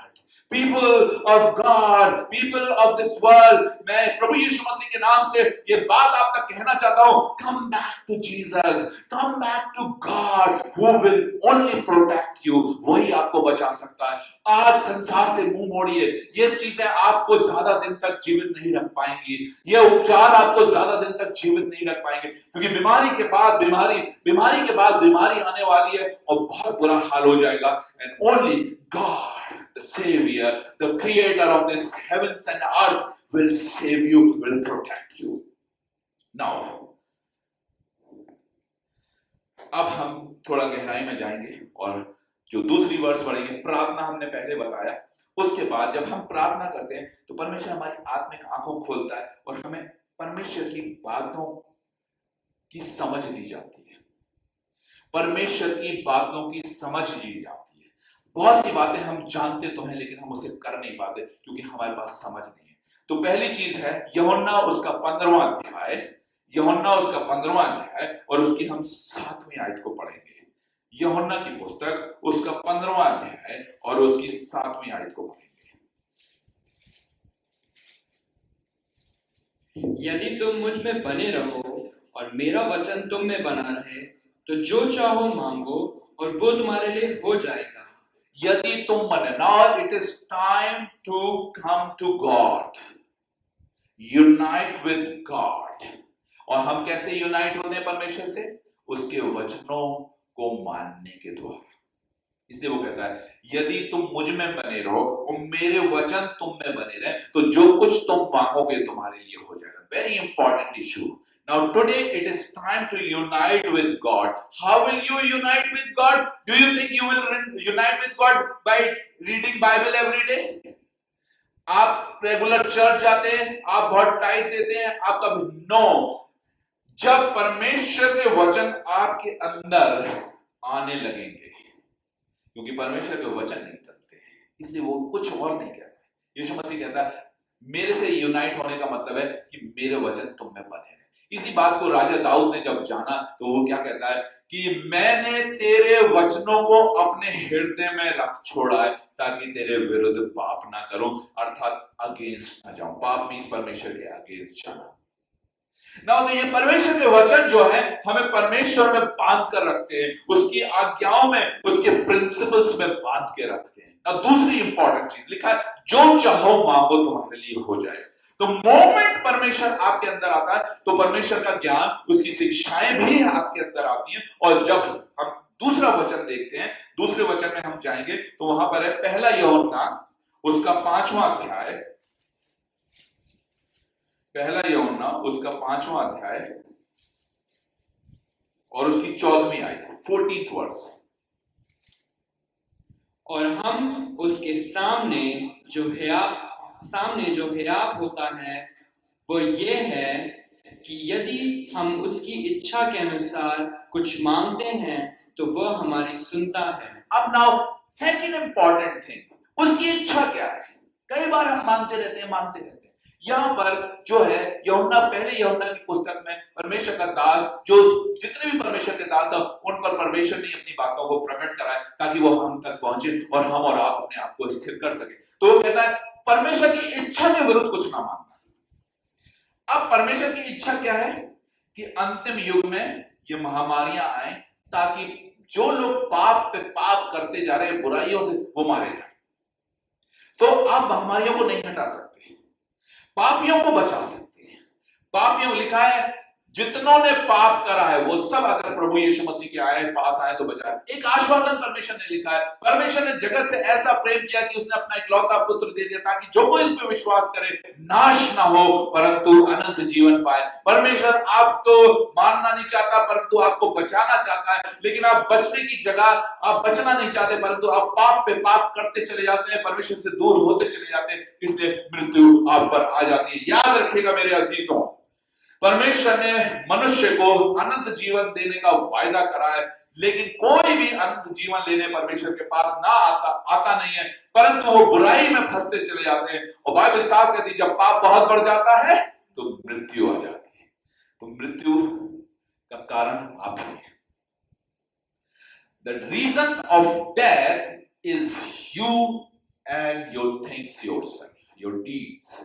People of God, people of this world, मैं प्रभु यीशु मसीह के नाम से ये बात आप तक कहना चाहता हूं, come back to Jesus, come back to God who will only protect you। वही आपको बचा सकता है। आज संसार से मुंह मोड़िए, ये चीजें आपको ज्यादा दिन तक जीवित नहीं रख पाएंगी, ये उपचार आपको ज्यादा दिन तक जीवित नहीं रख पाएंगे, क्योंकि बीमारी के बाद बीमारी, बीमारी के बाद बीमारी आने वाली है और बहुत बुरा हाल हो जाएगा। And only God, the Savior, the Creator of this heavens and earth, will save you, will protect you. Now, अब हम थोड़ा गहराई में जाएंगे और जो दूसरी वर्ष पढ़ेंगे। प्रार्थना हमने पहले बताया, उसके बाद जब हम प्रार्थना करते हैं तो परमेश्वर हमारी आत्मिक आंखों खोलता है और हमें परमेश्वर की बातों की समझ दी जाती है। परमेश्वर की बातों की समझ दी जाती है। बहुत सी बातें हम जानते तो हैं लेकिन हम उसे कर नहीं पाते क्योंकि हमारे पास समझ नहीं है। तो पहली चीज है यूहन्ना उसका 15वां अध्याय, यूहन्ना उसका 15वां अध्याय और उसकी हम 7वीं आयत को पढ़ेंगे। यूहन्ना की पुस्तक उसका 15वां अध्याय और उसकी 7वीं आयत को पढ़ेंगे। यदि तुम मुझ में बने रहो और मेरा वचन तुम में बना रहे तो जो चाहो मांगो और वो तुम्हारे लिए हो जाएगा। यदि तुम बने, now it is time to come to God, unite with God। और हम कैसे यूनाइट होते हैं परमेश्वर से? उसके वचनों को मानने के द्वारा। इसलिए वो कहता है यदि तुम मुझ में बने रहो और मेरे वचन तुम में बने रहे तो जो कुछ तुम मांगोगे तुम्हारे लिए हो जाएगा। Very important issue. Now today it is time to unite with God. How will you unite with God? Do you think you will unite with God by reading Bible every day? आप regular church जाते हैं, आप बहुत time देते हैं, आप कभी no. जब परमेश्वर के वचन आपके अंदर आने लगेंगे, क्योंकि परमेश्वर के वचन नहीं चलते हैं, इसलिए वो कुछ और नहीं कहता है। यीशु मसीह कहता है मेरे से यूनाइट होने का मतलब है कि मेरे वचन तुम में बने रहे। इसी बात को राजा दाऊद ने जब जाना तो वो क्या कहता है कि मैंने तेरे वचनों को अपने हृदय में रख छोड़ा है ताकि तेरे विरुद्ध पाप ना करूं, अर्थात अगेंस्ट ना जाऊं। पाप मीन्स परमेश्वर के अगेंस्ट जाना ना। तो ये परमेश्वर के वचन जो है हमें परमेश्वर में बांध कर रखते हैं, उसकी आज्ञाओं में, उसके प्रिंसिपल्स में बांध के रखते हैं ना। दूसरी इंपॉर्टेंट चीज लिखा है, जो चाहो मांगो तुम्हारे लिए हो जाए। तो मोमेंट परमेश्वर आपके अंदर आता है तो परमेश्वर का ज्ञान, उसकी शिक्षाएं भी आपके अंदर आती हैं। और जब हम दूसरा वचन देखते हैं, दूसरे वचन में हम जाएंगे तो वहां पर है पहला यूहन्ना उसका 5वां अध्याय, पहला यूहन्ना उसका 5वां अध्याय और उसकी 14वीं आयत, 14th वर्स। और हम उसके सामने जो हियाव होता है वो ये है कि यदि हम उसकी इच्छा के अनुसार कुछ मांगते हैं तो वह हमारी सुनता है। अब नाउ सेकंड इंपॉर्टेंट थिंग, उसकी इच्छा क्या है। कई बार हम मांगते रहते हैं। यहां पर जो है यूहन्ना, पहले यूहन्ना की पुस्तक में परमेश्वर का दास, जो जितने भी परमेश्वर के दास हैं उन पर परमेश्वर ने अपनी बातों को प्रकट करा है ताकि वो हम तक पहुंचे और हम और आप अपने आप को स्थिर कर सके। तो वो कहता है परमेश्वर की इच्छा के विरुद्ध कुछ ना मांगना। अब परमेश्वर की इच्छा क्या है कि अंतिम युग में ये महामारियां आए ताकि जो लोग पाप पे पाप करते जा रहे हैं, बुराइयों से, वो मारे जाए। तो आप महामारियों को नहीं हटा सकते, पापियों को बचा सकते हैं। पापियों, लिखा है जितनों ने पाप करा है वो सब अगर प्रभु यीशु मसीह के पास आए तो बचाए। एक आश्वासन परमेश्वर ने लिखा है, परमेश्वर ने जगत से ऐसा प्रेम किया कि उसने अपना इकलौता पुत्र दे दिया ताकि जो कोई इस पे विश्वास करे नाश ना हो परंतु अनंत जीवन पाए। परमेश्वर आपको मारना नहीं चाहता परंतु आपको बचाना चाहता है, लेकिन आप बचने की जगह आप बचना नहीं चाहते परंतु आप पाप पे पाप करते चले जाते हैं, परमेश्वर से दूर होते चले जाते हैं, इसलिए मृत्यु आप पर आ जाती है। याद रखिएगा मेरे अजीजों, परमेश्वर ने मनुष्य को अनंत जीवन देने का वायदा करा है, लेकिन कोई भी अनंत जीवन लेने परमेश्वर के पास ना आता नहीं है, परंतु वो बुराई में फंसते चले जाते हैं। और बाइबल साफ कहती है जब पाप बहुत बढ़ जाता है तो मृत्यु आ जाती है। तो मृत्यु का कारण आप ही है। The reason of death is you and your things yourself, your deeds.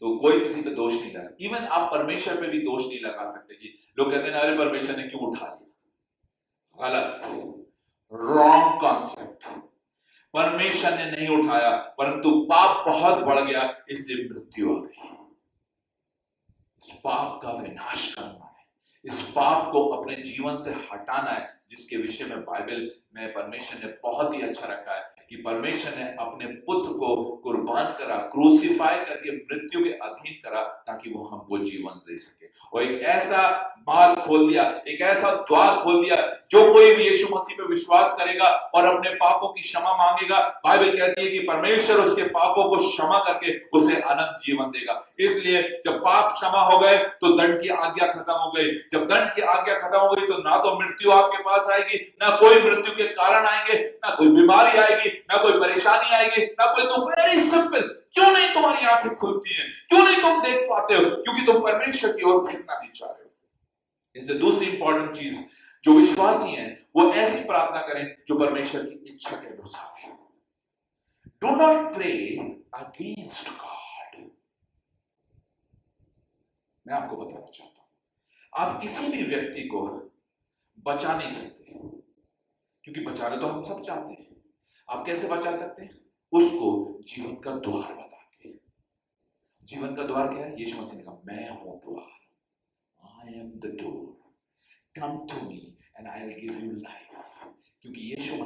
तो कोई किसी पे दोष नहीं लगा, इवन आप परमेश्वर पे भी दोष नहीं लगा सकते कि लोग कहते हैं अरे परमेश्वर ने क्यों उठा लिया। गलत, रॉन्ग कॉन्सेप्ट। परमेश्वर ने नहीं उठाया परंतु पाप बहुत बढ़ गया इसलिए मृत्यु आ गई। इस पाप का विनाश करना है, इस पाप को अपने जीवन से हटाना है, जिसके विषय में बाइबल में परमेश्वर ने बहुत ही अच्छा रखा है कि परमेश्वर ने अपने पुत्र को कुर्बान करा, क्रूसीफाई करके मृत्यु के अधीन करा ताकि वो हमको जीवन दे सके। और एक ऐसा मार्ग खोल दिया, एक ऐसा द्वार खोल दिया, जो कोई भी यीशु मसीह पे विश्वास करेगा और अपने पापों की क्षमा मांगेगा, बाइबल कहती है कि परमेश्वर उसके पापों को क्षमा करके उसे अनंत जीवन देगा। इसलिए जब पाप क्षमा हो गए तो दंड की आज्ञा खत्म हो गई। जब दंड की आज्ञा खत्म हो गई तो ना तो मृत्यु आपके पास आएगी, ना कोई मृत्यु के कारण आएंगे, ना कोई बीमारी आएगी, ना कोई परेशानी आएगी, ना कोई। तो वेरी सिंपल, क्यों नहीं तुम्हारी आंखें खुलती हैं, क्यों नहीं तुम देख पाते हो? क्योंकि तुम परमेश्वर की ओर फिरना नहीं चाह रहे हो। इसलिए दूसरी इंपॉर्टेंट चीज, जो विश्वासी हैं वो ऐसी प्रार्थना करें जो परमेश्वर की इच्छा के अनुसार है। Do not pray against God. मैं आपको बताना चाहता हूं, आप किसी भी व्यक्ति को बचा नहीं सकते, क्योंकि बचाना तो हम सब चाहते हैं। आप कैसे बचा सकते हैं? उसको जीवन का द्वार बता के। जीवन का द्वार क्या है? यीशु मसीह ने कहा मैं हूं द्वार, I am the door, come to me and I will give you life. क्योंकि यीशु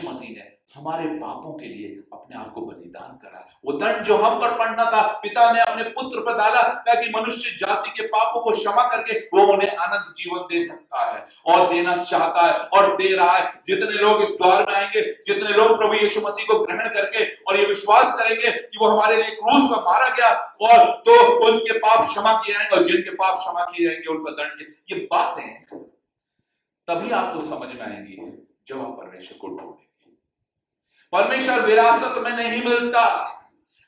मसीह ने हमारे पापों के लिए अपने आप को बलिदान करा। वो दंड जो हम पर पड़ना था पिता ने अपने पुत्र पर डाला ताकि मनुष्य जाति के पापों को क्षमा करके वो उन्हें अनंत जीवन दे सकता है और देना चाहता है और दे रहा है। जितने लोग इस द्वार में आएंगे, जितने लोग प्रभु यीशु मसीह को ग्रहण करके और ये विश्वास करेंगे कि वो हमारे लिए क्रूस पर मारा गया और तो उनके पाप क्षमा किए जाएंगे, और जिनके पाप क्षमा किए जाएंगे उन पर दंड। ये बातें तभी आपको समझ में आएंगी जब आप परमेश्वर को ढूंढेंगे। परमेश्वर विरासत में नहीं मिलता,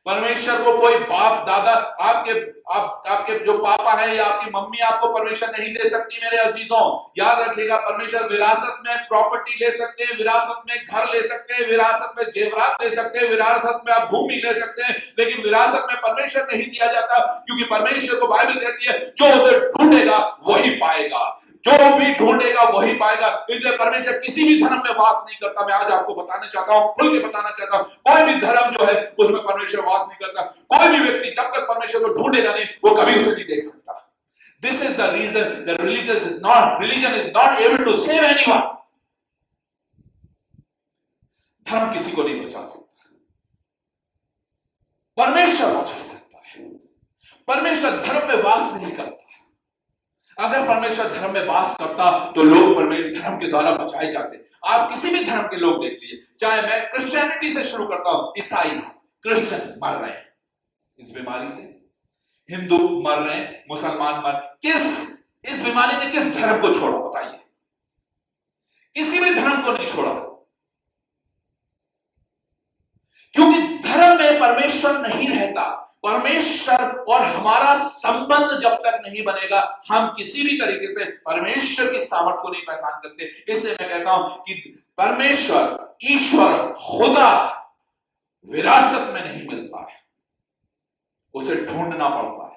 परमेश्वर को कोई बाप दादा, आपके जो पापा है या आपकी मम्मी आपको परमेश्वर नहीं दे सकती मेरे अजीजों। याद रखिएगा, परमेश्वर विरासत में प्रॉपर्टी ले सकते हैं, विरासत में घर ले सकते हैं, विरासत में जेवरात ले सकते हैं, विरासत में आप भूमि ले सकते हैं, लेकिन विरासत में परमेश्वर नहीं दिया जाता, क्योंकि परमेश्वर को बाइबल कहती है जो उसे ढूंढेगा वही पाएगा, जो भी ढूंढेगा वही पाएगा। इसलिए परमेश्वर किसी भी धर्म में वास नहीं करता। मैं आज आपको बताना चाहता हूं, खुल के बताना चाहता हूं, कोई भी धर्म जो है उसमें परमेश्वर वास नहीं करता। कोई भी व्यक्ति जब तक परमेश्वर को ढूंढेगा नहीं, वो कभी उसे नहीं देख सकता। This is the reason the religion is not able to save anyone. धर्म किसी को नहीं बचा सकता, परमेश्वर बचा सकता है। परमेश्वर धर्म में वास नहीं करता। अगर परमेश्वर धर्म में वास करता तो लोग परमेश्वर धर्म के द्वारा बचाए जाते। आप किसी भी धर्म के लोग देख लीजिए, चाहे मैं क्रिश्चियनिटी से शुरू करता हूं, ईसाई क्रिश्चियन मर रहे हैं इस बीमारी से, हिंदू मर रहे हैं, मुसलमान इस बीमारी ने किस धर्म को छोड़ा बताइए? किसी भी धर्म को नहीं छोड़ा, क्योंकि धर्म में परमेश्वर नहीं रहता। परमेश्वर और हमारा संबंध जब तक नहीं बनेगा, हम किसी भी तरीके से परमेश्वर की सामर्थ को नहीं पहचान सकते। इसलिए मैं कहता हूं कि परमेश्वर, ईश्वर, खुदा विरासत में नहीं मिलता है, उसे ढूंढना पड़ता है।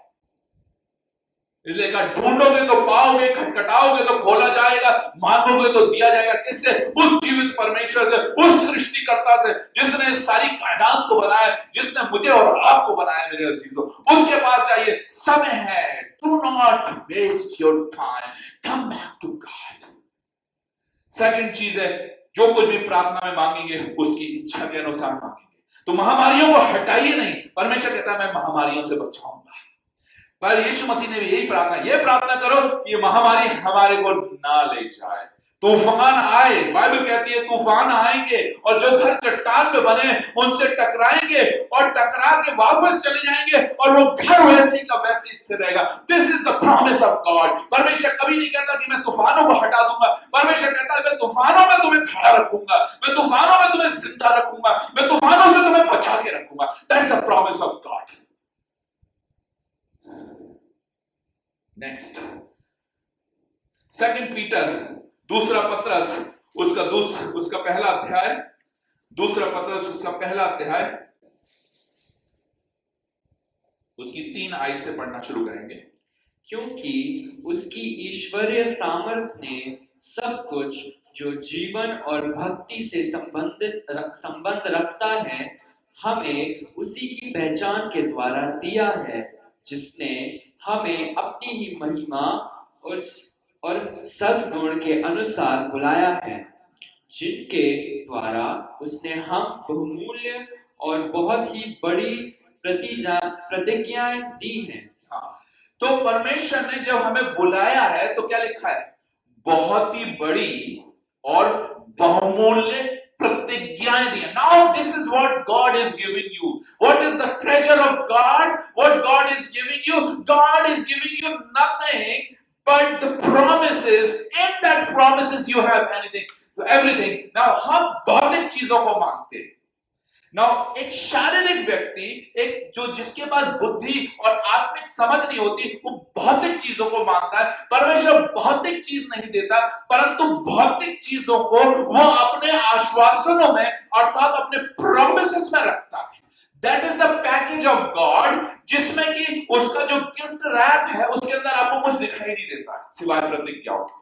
इसलिए कहा ढूंढोगे तो पाओगे, खटखटाओगे तो खोला जाएगा, मांगोगे तो दिया जाएगा। किससे? उस जीवित परमेश्वर से, उस सृष्टिकर्ता से जिसने सारी कायनात को बनाया, जिसने मुझे और आपको बनाया मेरे अजीजों। उसके पास जाइए, समय है। Do not waste your time, come back to God. Second चीज है, जो कुछ भी प्रार्थना में मांगेंगे उसकी इच्छा के अनुसार मांगेंगे। तो महामारियों को हटाइए नहीं, परमेश्वर कहता है मैं महामारियों से बचाऊंगा। पर यीशु मसीह ने भी यही प्रार्थना करो कि ये महामारी हमारे को ना ले जाए। तूफान आए, बाइबल कहती है तूफान आएंगे और जो घर चट्टान पे बने उनसे टकराएंगे और टकरा के वापस चले जाएंगे और वो घर वैसे ही का वैसे ही स्थिर रहेगा। This is the promise of God. परमेश्वर कभी नहीं कहता कि मैं तूफानों को हटा दूंगा। परमेश्वर कहता है मैं तूफानों में तुम्हें खड़ा रखूंगा, मैं तूफानों में तुम्हें जिंदा रखूंगा, मैं तूफानों से तुम्हें बचा के रखूंगा। That's the promise of God. Next, second Peter, दूसरा पत्रस, उसका पहला अध्याय, दूसरा पत्रस उसका पहला अध्याय, उसकी 3 आयत से पढ़ना शुरू करेंगे। क्योंकि उसकी ईश्वरीय सामर्थ ने सब कुछ जो जीवन और भक्ति से संबंध रखता है हमें उसी की पहचान के द्वारा दिया है, जिसने हमें अपनी ही महिमा और सद्गुण के अनुसार बुलाया है, जिनके द्वारा उसने हम बहुमूल्य और बहुत ही बड़ी प्रतिज्ञाएं दी हैं। हाँ, तो परमेश्वर ने जब हमें बुलाया है तो क्या लिखा है? बहुत ही बड़ी और बहुमूल्य प्रतिज्ञाएं दी है। Now this is what God is giving you. What is the treasure of God? What God is giving you? God is giving you nothing but the promises. In that promises you have everything. Now हम भौतिक चीजों को मांगते हैं। Now एक शारीरिक व्यक्ति, एक जो जिसके पास बुद्धि और आत्मिक समझ नहीं होती, वो भौतिक चीजों को मांगता है। परमेश्वर भौतिक चीज नहीं देता, परंतु भौतिक चीजों को वो अपने आश्वासनों में अर्थात अपने प्रोमिसेस में रखता है। That is the package of God, जिसमें कि उसका जो गिफ्ट रैप है उसके अंदर आपको कुछ दिखाई नहीं देता है सिवाय प्रतिज्ञाओं के।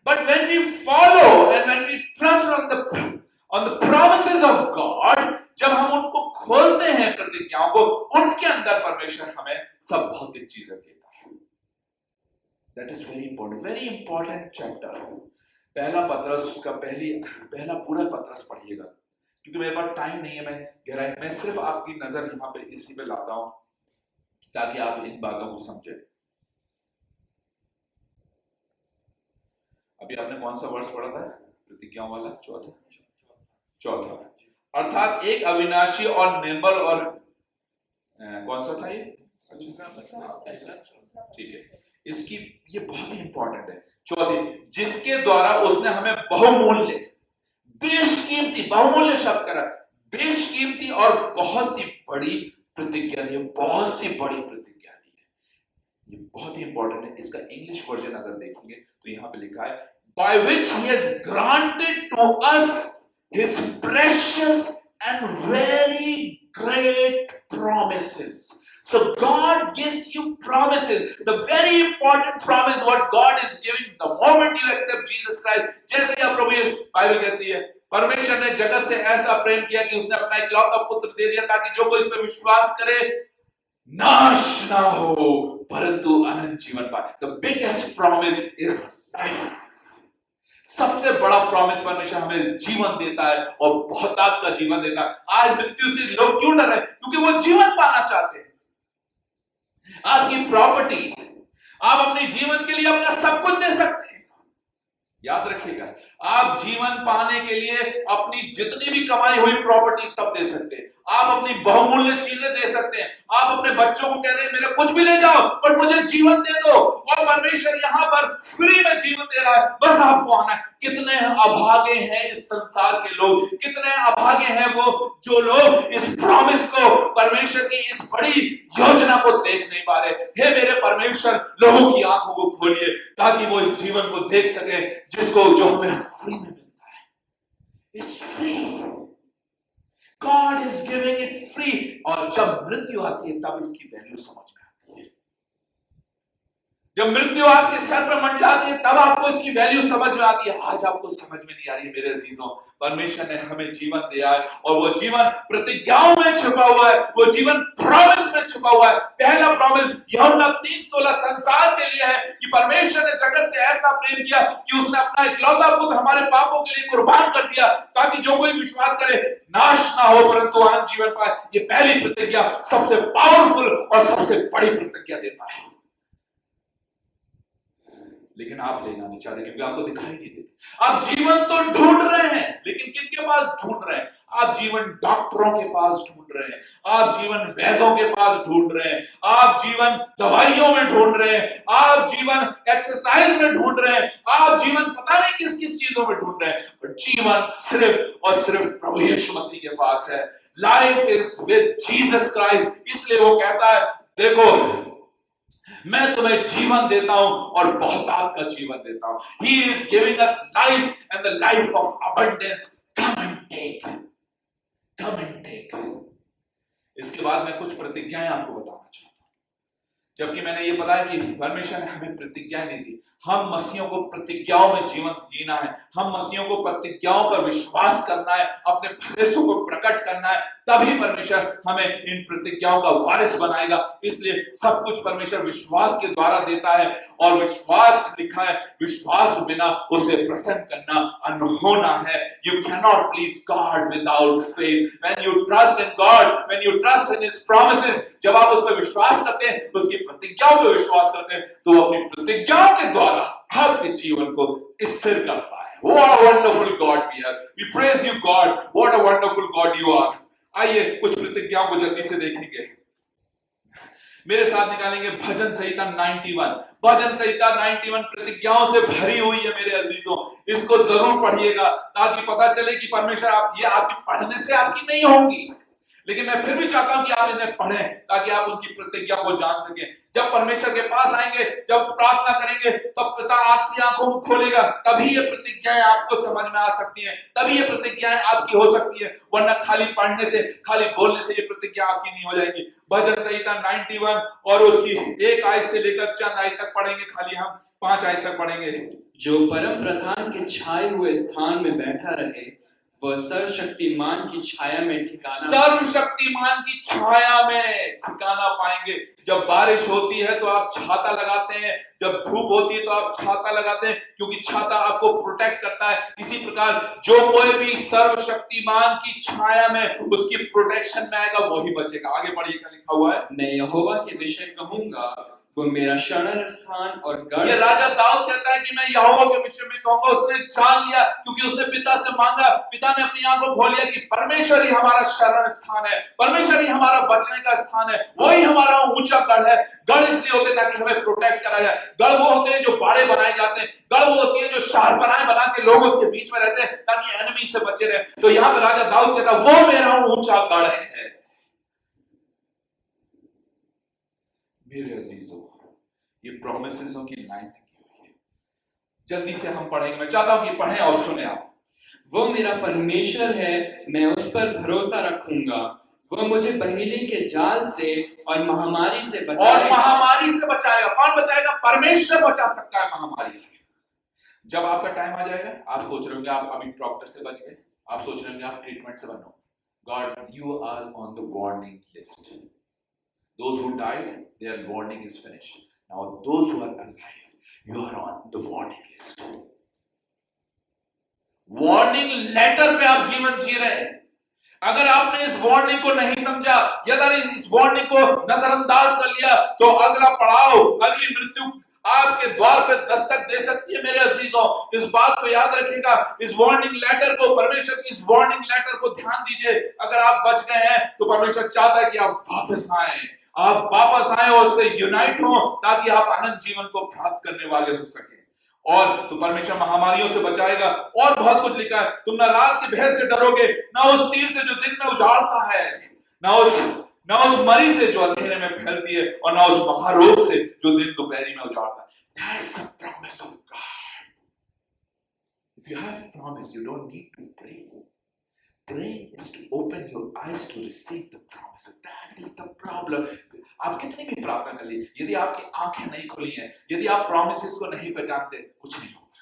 But when we follow and when we trust on the promises of God, जब हम उनको खोलते हैं प्रतिज्ञाओं को, उनके अंदर परमेश्वर हमें सब भौतिक चीजें देता है। That is very important chapter। पहला पत्रस, उसका पहला पूरा पत्रस पढ़िएगा, क्योंकि मेरे पास टाइम नहीं है। मैं सिर्फ आपकी नजर यहाँ पे इसी पे लाता हूं ताकि आप इन बातों को समझे। अभी आपने कौन सा वर्ष पढ़ा था? प्रतिज्ञाओं वाला चौथा। अर्थात एक अविनाशी और निर्मल और कौन सा था ये? ठीक है, इसकी ये बहुत ही इंपॉर्टेंट है। चौथी, जिसके द्वारा उसने हमें बहुमूल्य, बेशकीमती, बहुमूल्य शब्द करा, बेशकीमती और बहुत सी बड़ी प्रतिज्ञा दी है, बहुत सी बड़ी प्रतिज्ञा दी है। ये बहुत ही इंपॉर्टेंट है। इसका इंग्लिश वर्जन अगर देखेंगे तो यहां पे लिखा है by which he has granted to us his precious and very great promises. So God gives you promises. The very important promise what God is giving the moment you accept Jesus Christ. जैसे कि प्रभु ये Bible कहती है, परमेश्वर ने जगत से ऐसा प्रेम किया कि उसने अपना इकलौता पुत्र दे दिया ताकि जो कोई इस पर विश्वास करे नाश ना हो परंतु अनंत जीवन पाए। The biggest promise is life. सबसे बड़ा प्रॉमिस परमेश्वर हमें जीवन देता है और बहुतायत का जीवन देता है। आज मृत्यु से लोग क्यों डर रहे हैं? क्योंकि वो जीवन पाना चाहते हैं। आपकी प्रॉपर्टी, आप अपने जीवन के लिए अपना सब कुछ दे सकते हैं। याद रखिएगा, आप जीवन पाने के लिए अपनी जितनी भी कमाई हुई प्रॉपर्टी सब दे सकते हैं। आप अपनी बहुमूल्य चीजें दे सकते हैं। आप अपने बच्चों को कहते हैं मेरे कुछ भी ले जाओ पर मुझे जीवन दे दो, और परमेश्वर यहां पर फ्री में जीवन दे रहा है, बस आपको आना है। कितने अभागे हैं इस संसार के लोग, कितने अभागे हैं वो जो लोग इस प्रॉमिस को, परमेश्वर की इस बड़ी योजना को देख नहीं पा रहे। हे मेरे परमेश्वर, लोगों की आंखों को खोलिए ताकि वो इस जीवन को देख सके जिसको जो हमें फ्री में मिलता है। It's free, God is giving it free। और जब मृत्यु आती है तब इसकी वैल्यू समझ में आती है। जब मृत्यु आपके सर पर मंडलाती है तब आपको इसकी वैल्यू समझ में आती है। आज आपको समझ में नहीं आ रही है मेरे अजीजों। परमेश्वर ने हमें जीवन दिया है और वो जीवन प्रतिज्ञाओं में छुपा हुआ है, वो जीवन प्रॉमिस में छुपा हुआ है। पहला प्रॉमिस यूहन्ना 3:16 संसार के लिए है कि परमेश्वर ने जगत से ऐसा प्रेम किया कि उसने अपना इकलौता पुत्र हमारे पापों के लिए कुर्बान कर दिया ताकि जो कोई विश्वास करे नाश ना हो परंतु अनंत जीवन पाए। ये पहली प्रतिज्ञा सबसे पावरफुल और सबसे बड़ी प्रतिज्ञा देता है। लेकिन आप लेना नहीं चाहते क्योंकि आपको दिखाई नहीं देती। आप जीवन तो ढूंढ रहे हैं, लेकिन किनके पास ढूंढ रहे हैं? आप जीवन डॉक्टरों के पास ढूंढ रहे हैं, आप जीवन वैद्यों के पास ढूंढ रहे हैं, आप जीवन दवाइयों में ढूंढ रहे हैं, आप जीवन एक्सरसाइज में ढूंढ रहे हैं, आप जीवन पता नहीं किस किस चीजों में ढूंढ रहे हैं, पर जीवन सिर्फ और सिर्फ प्रभु यीशु मसीह के पास है। Life is with Jesus Christ. इसलिए वो कहता है देखो मैं तुम्हें जीवन देता हूं और बहुतायत का जीवन देता हूं। He is giving us life and the life of abundance. Come and take. Come and take. इसके बाद मैं कुछ प्रतिज्ञाएं आपको बताना चाहता हूं। जबकि मैंने ये बताया कि परमेश्वर ने हमें प्रतिज्ञाएं नहीं दी। हम मसीहों को प्रतिज्ञाओं में जीवन जीना है, हम मसीहों को प्रतिज्ञाओं पर विश्वास करना है, अपने भरोसे को प्रकट करना है, तभी परमेश्वर हमें इन प्रतिज्ञाओं का वारिस बनाएगा। इसलिए सब कुछ परमेश्वर विश्वास के द्वारा देता है और विश्वास लिखा है, विश्वास बिना उसे प्रसन्न करना अनहोना है। You cannot please God without faith. When you trust in God, when you trust in His promises, जब आप उस पर विश्वास करते हैं, उसकी प्रतिज्ञाओं पर विश्वास करते हैं, तो वो अपनी प्रतिज्ञाओं के द्वारा आपके जीवन को स्थिर करता है। What a wonderful God we have. We praise you God. What a wonderful God you are. आइए कुछ प्रतिज्ञाओं को जल्दी से देखेंगे। मेरे साथ निकालेंगे भजन संहिता 91। भजन संहिता 91 प्रतिज्ञाओं से भरी हुई है मेरे अजीजों। इसको जरूर पढ़िएगा ताकि पता चले कि परमेश्वर ये आपकी पढ़ने से आपकी नहीं होंगी, लेकिन मैं फिर भी चाहता हूं कि आप इन्हें पढ़ें ताकि आप उनकी प्रतिज्ञा को जान सकें। जब परमेश्वर के पास आएंगे, जब प्रार्थना करेंगे, तब पिता आपकी आंखों को खोलेगा, तभी ये प्रतिज्ञाएं आपको समझ में आ सकती हैं, तभी ये प्रतिज्ञाएं आपकी हो सकती है। वरना खाली पढ़ने से, खाली बोलने से ये प्रतिज्ञा आपकी नहीं हो जाएगी। भजन संहिता 91 और उसकी 1 आयत से लेकर चंद आयत तक पढ़ेंगे, खाली हम 5 आयत तक पढ़ेंगे। जो परम प्रधान के छाए हुए स्थान में बैठा रहे वह सर्वशक्तिमान की छाया में ठिकाना, सर्वशक्तिमान की छाया में ठिकाना पाएंगे। जब बारिश होती है तो आप छाता लगाते हैं, जब धूप होती है तो आप छाता लगाते हैं, क्योंकि छाता आपको प्रोटेक्ट करता है। इसी प्रकार जो कोई भी सर्वशक्तिमान की छाया में उसकी प्रोटेक्शन में आएगा वही बचेगा। आगे पढ़िए क्या लिखा हुआ है। मैं यहोवा के विषय कहूंगा वो मेरा शरण स्थान और गढ़ ये है। राजा दाऊद कहता है कि मैं यहोवा के विषय में कहूंगा, उसने जान लिया क्योंकि उसने पिता से मांगा, पिता ने अपनी आंखों खोल लिया कि परमेश्वर ही हमारा शरण स्थान है, परमेश्वर ही हमारा बचने का स्थान है, वही हमारा ऊंचा गढ़ है। गढ़ इसलिए होते हैं ताकि हमें प्रोटेक्ट करा जाए। गढ़ वो होते हैं जो बाड़े बनाए जाते हैं, गढ़ वो होती है जो शहरपनाहें बना के लोग उसके बीच में रहते हैं ताकि एनिमी से बचे रहे। तो यहाँ पे राजा दाऊद कहता है वो मेरा ऊंचा गढ़ है। मेरे अजीजों, ये प्रोमिसेसों की लाइन लगी हुई है, जल्दी से हम पढ़ेंगे। मैं चाहता हूं कि पढ़ें और सुने आप। वो मेरा परमेश्वर है, मैं उस पर भरोसा रखूंगा। वो मुझे बहेली के जाल से और महामारी से और बचाएगा। महामारी से बचाएगा। कौन बचाएगा? परमेश्वर बचा सकता है महामारी से। जब आपका टाइम आ जाएगा, आप सोच रहे होंगे आप अभी डॉक्टर से बच गए, आप सोच रहे होंगे आप ट्रीटमेंट से बनो। God, you are on the warning list. Those who died, their warning is finished. Now those who are alive, you are on the warning list. Warning letter पे आप जीवन जी रहे हैं। अगर आपने इस वार्निंग को नहीं समझा, यदि इस वार्निंग को नजरअंदाज कर लिया, तो अगला पड़ाव, अगली मृत्यु आपके द्वार पे दस्तक दे सकती है। मेरे अजीजों, इस बात को याद रखिएगा। इस वार्निंग लेटर को, परमेश्वर की इस वार्निंग लेटर को ध्यान दीजिए। अगर आप बच गए हैं तो परमेश्वर चाहता है कि आप वापस आए, आप वापस आए और उससे यूनाइट हो, ताकि आप अनंत जीवन को प्राप्त करने वाले हो सके। और तो परमेश्वर महामारियों से बचाएगा। और बहुत कुछ लिखा है, तुम न रात के भय से डरोगे, ना उस तीर से जो दिन में उजाड़ता है, ना उस मरी से जो अंधेरे में फैलती है, और ना उस महारोग से जो दिन दोपहरी में उजाड़ता है। That's a promise of God. If you have promise, you don't need to pray. Praying is to open your eyes to receive the promise. That is the problem. आप कितनी भी प्रार्थना कर लीजिए, यदि आपकी आंखें नहीं खुली हैं, यदि आप promises को नहीं पहचानते, कुछ नहीं होगा।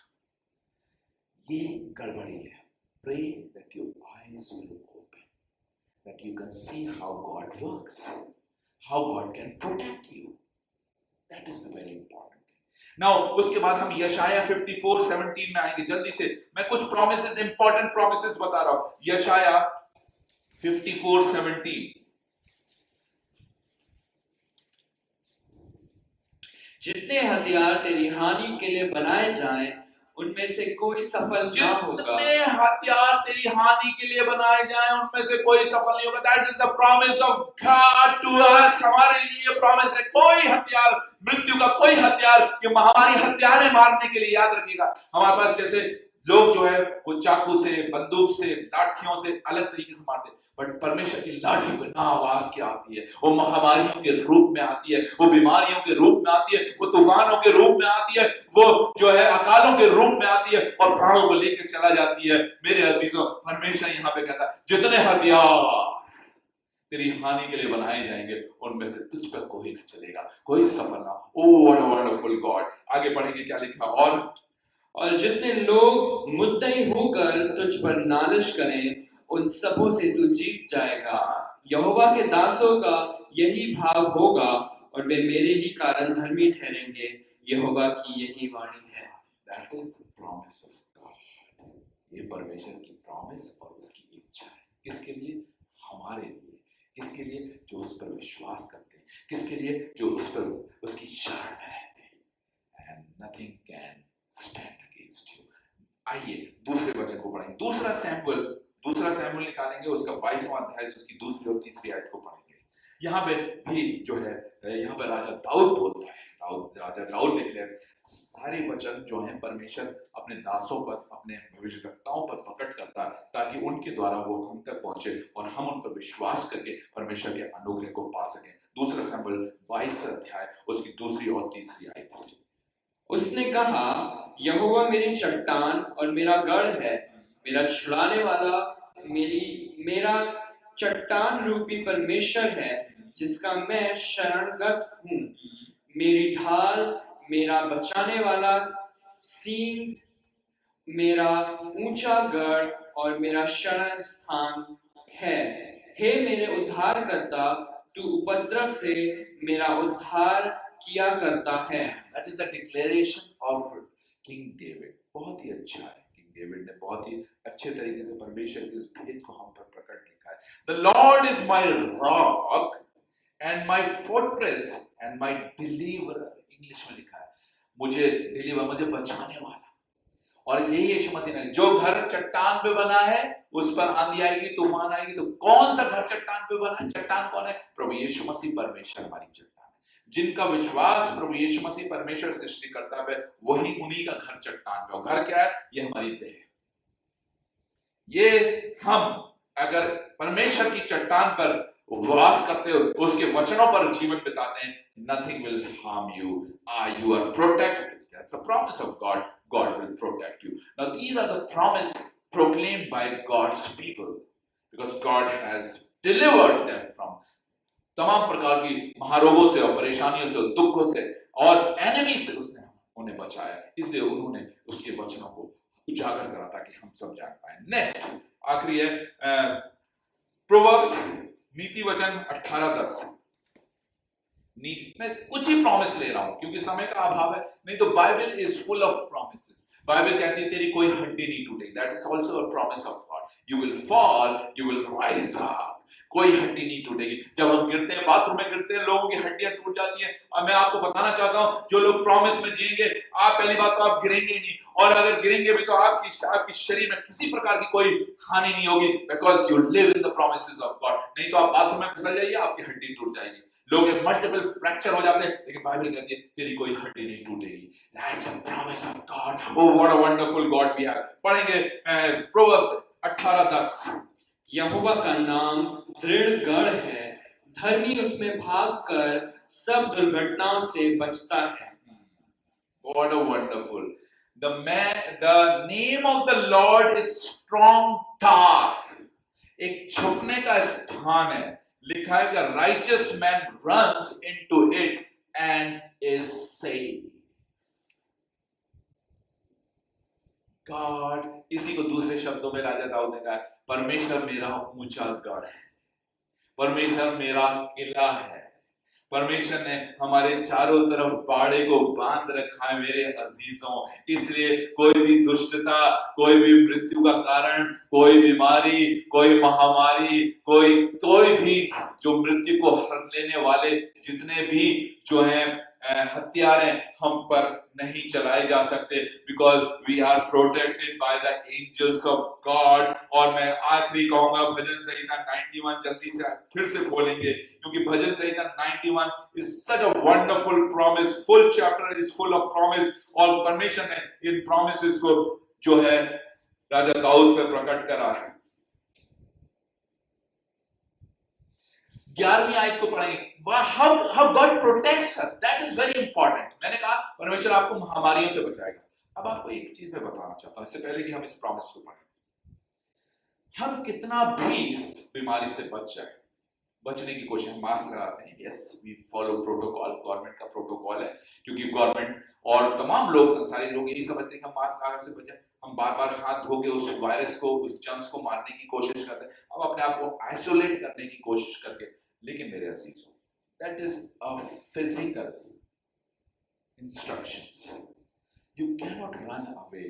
ये गड़बड़ी है। Pray that your eyes will open, that you can see how God works, how God can protect you. That is the very important thing. Now, उसके बाद हम यशाया 54:17 में आएंगे। जल्दी से मैं कुछ promises, important promises बता रहा हूं। यशाया 54:17। जितने हथियार तेरी हानि के लिए बनाए जाएं, उनमें से कोई सफल ना होगा। जितने हथियार तेरी हानि के लिए बनाए जाएं, उनमें से कोई सफल नहीं होगा। That is the promise of God to us. हमारे लिए ये promise है। कोई हथियार, मृत्यु का कोई हथियार, ये महामारी हथियारें मारने के लिए, याद रखिएगा। हमारे पास जैसे लोग जो है वो चाकू से, बंदूक से, लाठियों से अलग तरीके से मारते हैं, बट परमेश्वर की लाठी बिना आवाज के आती है। वो महामारियों के रूप में आती है, वो बीमारियों के रूप में आती है, वो तूफानों के रूप में आती है, वो जो है अकालों के रूप में आती है और प्राणों को लेकर चला जाती है। मेरे अजीजों, परमेश्वर यहाँ पे कहता है जितने हथियार तेरी हानि के लिए बनाए जाएंगे, उनमें से तुझ पर कोई न चलेगा, कोई सफल ना। ओह व्हाट अ वंडरफुल गॉड। आगे पढ़ेंगे क्या लिखा। और जितने लोग मुद्दई होकर तुझ पर नालिश करें, उन सबों से तू जीत जाएगा। यहोवा के दासों का यही भाव होगा और वे मेरे ही कारण धर्मी ठहरेंगे। यहोवा की यही वाणी है। That is the promise of God. ये परमेश्वर की प्रॉमिस और उसकी इच्छा है। किसके लिए? हमारे लिए। किसके लिए? जो उस पर विश्वास करते हैं। किसके लिए? जो उस पर उसकी शरण में रहते हैं। And nothing can stand against you. आइए दूसरे वचन को पढ़ेंगे। दूसरा सैमुएल निकालेंगे, उसका 22वां अध्याय से उसकी दूसरी और तीसरी आयत को पढ़ेंगे। यहाँ पे भी जो है, यहाँ पे राजा दाऊद बोलता है, राजा दाऊद ने क्लियर सारे वचन जो हैं परमेश्वर अपने दासों पर, अपने भविष्यवक्ताओं पर प्रकट करता है, ताकि उनके द्वारा वो हम तक पहुंचे और हम उन पर विश्वास करके परमेश्वर के अनुग्रह को पा सकें। दूसरा सैमुएल 22 अध्याय उसकी दूसरी और तीसरी आयत। उसने कहा, यहोवा मेरी चट्टान और मेरा गढ़ है, मेरा छुड़ाने वाला, मेरा चट्टान रूपी परमेश्वर है, जिसका मैं शरणगत हूँ। मेरी ढाल, मेरा बचाने वाला सींग, मेरा ऊंचा गढ़ और मेरा शरण स्थान है। हे मेरे उद्धारकर्ता, तू उपद्रव से मेरा उद्धार किया करता है। That is the declaration of King David. बहुत ही अच्छा है। किंग डेविड ने बहुत ही अच्छे तरीके से परमेश्वर के इस भेद को हम पर प्रकट किया है। The Lord is my rock and my fortress and my deliverer. English में लिखा है मुझे डिलीवर, मुझे बचाने वाला। और यही यीशु मसीह ने, जो घर चट्टान पे बना है उस पर आंधी आएगी, तूफान आएगी। तो कौन सा घर चट्टान पे बना है? चट्टान कौन है? प्रभु यीशु मसीह परमेश्वर हमारी चट्टान है। जिनका विश्वास प्रभु यीशु मसीह परमेश्वर सृष्टि करता है वही उन्हीं का घर चट्टान पे। घर क्या है? ये हमारी देह। ये हम अगर परमेश्वर की चट्टान पर वास करते हो, उसके वचनों पर जीवन बिताते हैं, nothing will harm you. You are protected. That's a promise of God. God will protect you. Now these are the promises proclaimed by God's people because God has delivered them from तमाम प्रकार की महारोगों से और परेशानियों से और दुखों से और एनिमी से उसने उन्हें बचाया। इसलिए उन्होंने उसके वचनों को उजागर करा ताकि हम सब जान पाए। नेक्स्ट आखिरी है प्रोवर्ब्स नीति वचन 18:10। नीति में कुछ ही प्रॉमिस ले रहा हूं क्योंकि समय का अभाव है, नहीं तो Bible is full of promises. Bible कहती है तेरी कोई हड्डी नहीं टूटेगी। That is also a promise of God. You will fall, you will rise up. कोई हड्डी नहीं टूटेगी। जब हम गिरते हैं, बाथरूम में गिरते हैं, लोगों की हड्डियां टूट जाती हैं। और मैं आपको बताना चाहता हूं, जो लोग प्रॉमिस में जिएंगे, आप पहली बात तो आप गिरेंगे नहीं, और अगर गिरेंगे भी तो आपकी शरीर में किसी प्रकार की कोई हानि नहीं होगी, because you live in the promises of God. नहीं तो आप बाथरूम में फिसल जाइए, आपकी हड्डी टूट जाएगी। लोग मल्टीपल फ्रैक्चर हो जाते हैं, लेकिन बाइबल कहती है तेरी कोई हड्डी नहीं टूटेगी। That's a promise of God. Oh what a wonderful God we have. पढ़ेंगे प्रोवर्ब्स 18:10। यहोवा का नाम दृढ़ गढ़ है, धर्मी उसमें भागकर सब दुर्घटनाओं से बचता है। What a wonderful. The name of the Lord is strong tower. एक छुपने का स्थान है। लिखा है कि righteous man runs into it and is saved. God, इसी को दूसरे शब्दों में राजा दाऊद ने कहा, परमेश्वर मेरा ऊंचा गढ़ है, परमेश्वर मेरा किला है, परमेश्वर ने हमारे चारों तरफ बाड़े को बांध रखा है मेरे अजीजों। इसलिए कोई भी दुष्टता, कोई भी मृत्यु का कारण, कोई बीमारी, कोई महामारी, कोई भी जो मृत्यु को हर लेने वाले जितने भी जो हैं हथियार हैं, हम पर नहीं चलाए जा सकते, because we are protected by the angels of God. और मैं आखिरी कहूंगा भजन संहिता 91 जल्दी से फिर से खोलेंगे, क्योंकि भजन संहिता 91 is such a wonderful promise. Full chapter is full of promise, और परमेश्वर ने इन प्रॉमिसेस को जो है राजा दाऊद पे प्रकट करा है। 11वीं आयत को पढ़ेंगे। How God protects us, that is very important. मैंने कहा परमेश्वर आपको महामारियों से बचाएगा। अब आपको एक चीज मैं बताना चाहता हूं, इससे पहले कि हम इस प्रॉमिस को पढ़ें। हम कितना भी इस बीमारी से बचने की कोशिश, हम मास्क लगाते हैं, yes we follow protocol, government का प्रोटोकॉल है, क्योंकि गवर्नमेंट और तमाम लोग, संसारी लोग यही समझते हैं कि हम मास्क लगा से बचें। हम बार बार हाथ धो के उस वायरस को, उस जर्म्स को मारने की कोशिश करते हैं, हम अपने आप को आइसोलेट करने की कोशिश करके। लेकिन मेरे अजीजों, that is a physical instructions. You cannot run away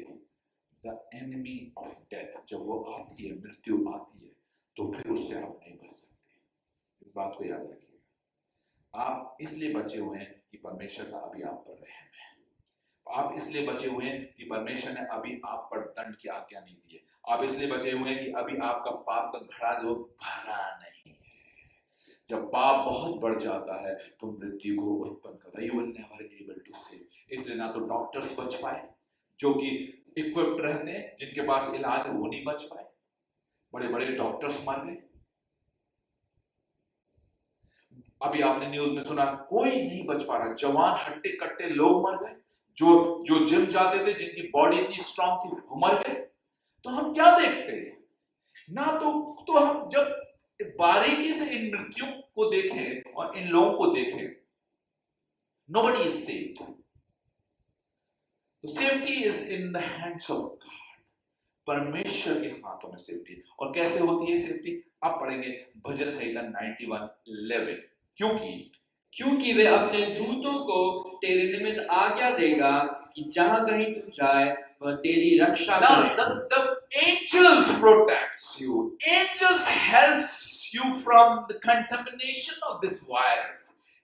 the enemy of death. जब वो आती है, मृत्यु आती है, तो फिर उससे आप नहीं बच सकते। इस बात को याद रखिएगा। आप इसलिए बचे हुए हैं कि परमेश्वर का अभी आप पर रहम है। आप इसलिए बचे हुए हैं कि परमेश्वर ने अभी आप पर दंड की आज्ञा नहीं दी है। आप इसलिए बचे हुए हैं कि अभी आपका पाप का घड़ा जो भरा नहीं। जब पाप बहुत बढ़ जाता है तो मृत्यु को उत्पन्न करता है। You will never be able to save. इसलिए ना तो डॉक्टर्स बच पाए, जो कि इक्विप्ड रहते हैं, जिनके पास इलाज है, वो नहीं बच पाए। बड़े बड़े डॉक्टर्स मर गए। अभी आपने न्यूज में सुना, कोई नहीं बच पा रहा। जवान हट्टे कट्टे लोग मर गए, जो जिम जाते थे, जिनकी बॉडी इतनी स्ट्रांग थी, वो मर गए। तो हम क्या देखते हैं ना, तो हम जब बारीकी से इन मृत्यु को देखें और इन लोगों को देखें, nobody is saved. So safety is in the hands of God. परमेश्वर के हाथों में सेफ्टी। और कैसे होती है सेफ्टी? आप पढ़ेंगे भजन संहिता 91:11। क्योंकि वे अपने दूतों को तेरे निमित्त आज्ञा देगा कि जहां कहीं तू जाए वह तेरी रक्षा करे। The angels protects you. Angels helps you from the contamination of this virus.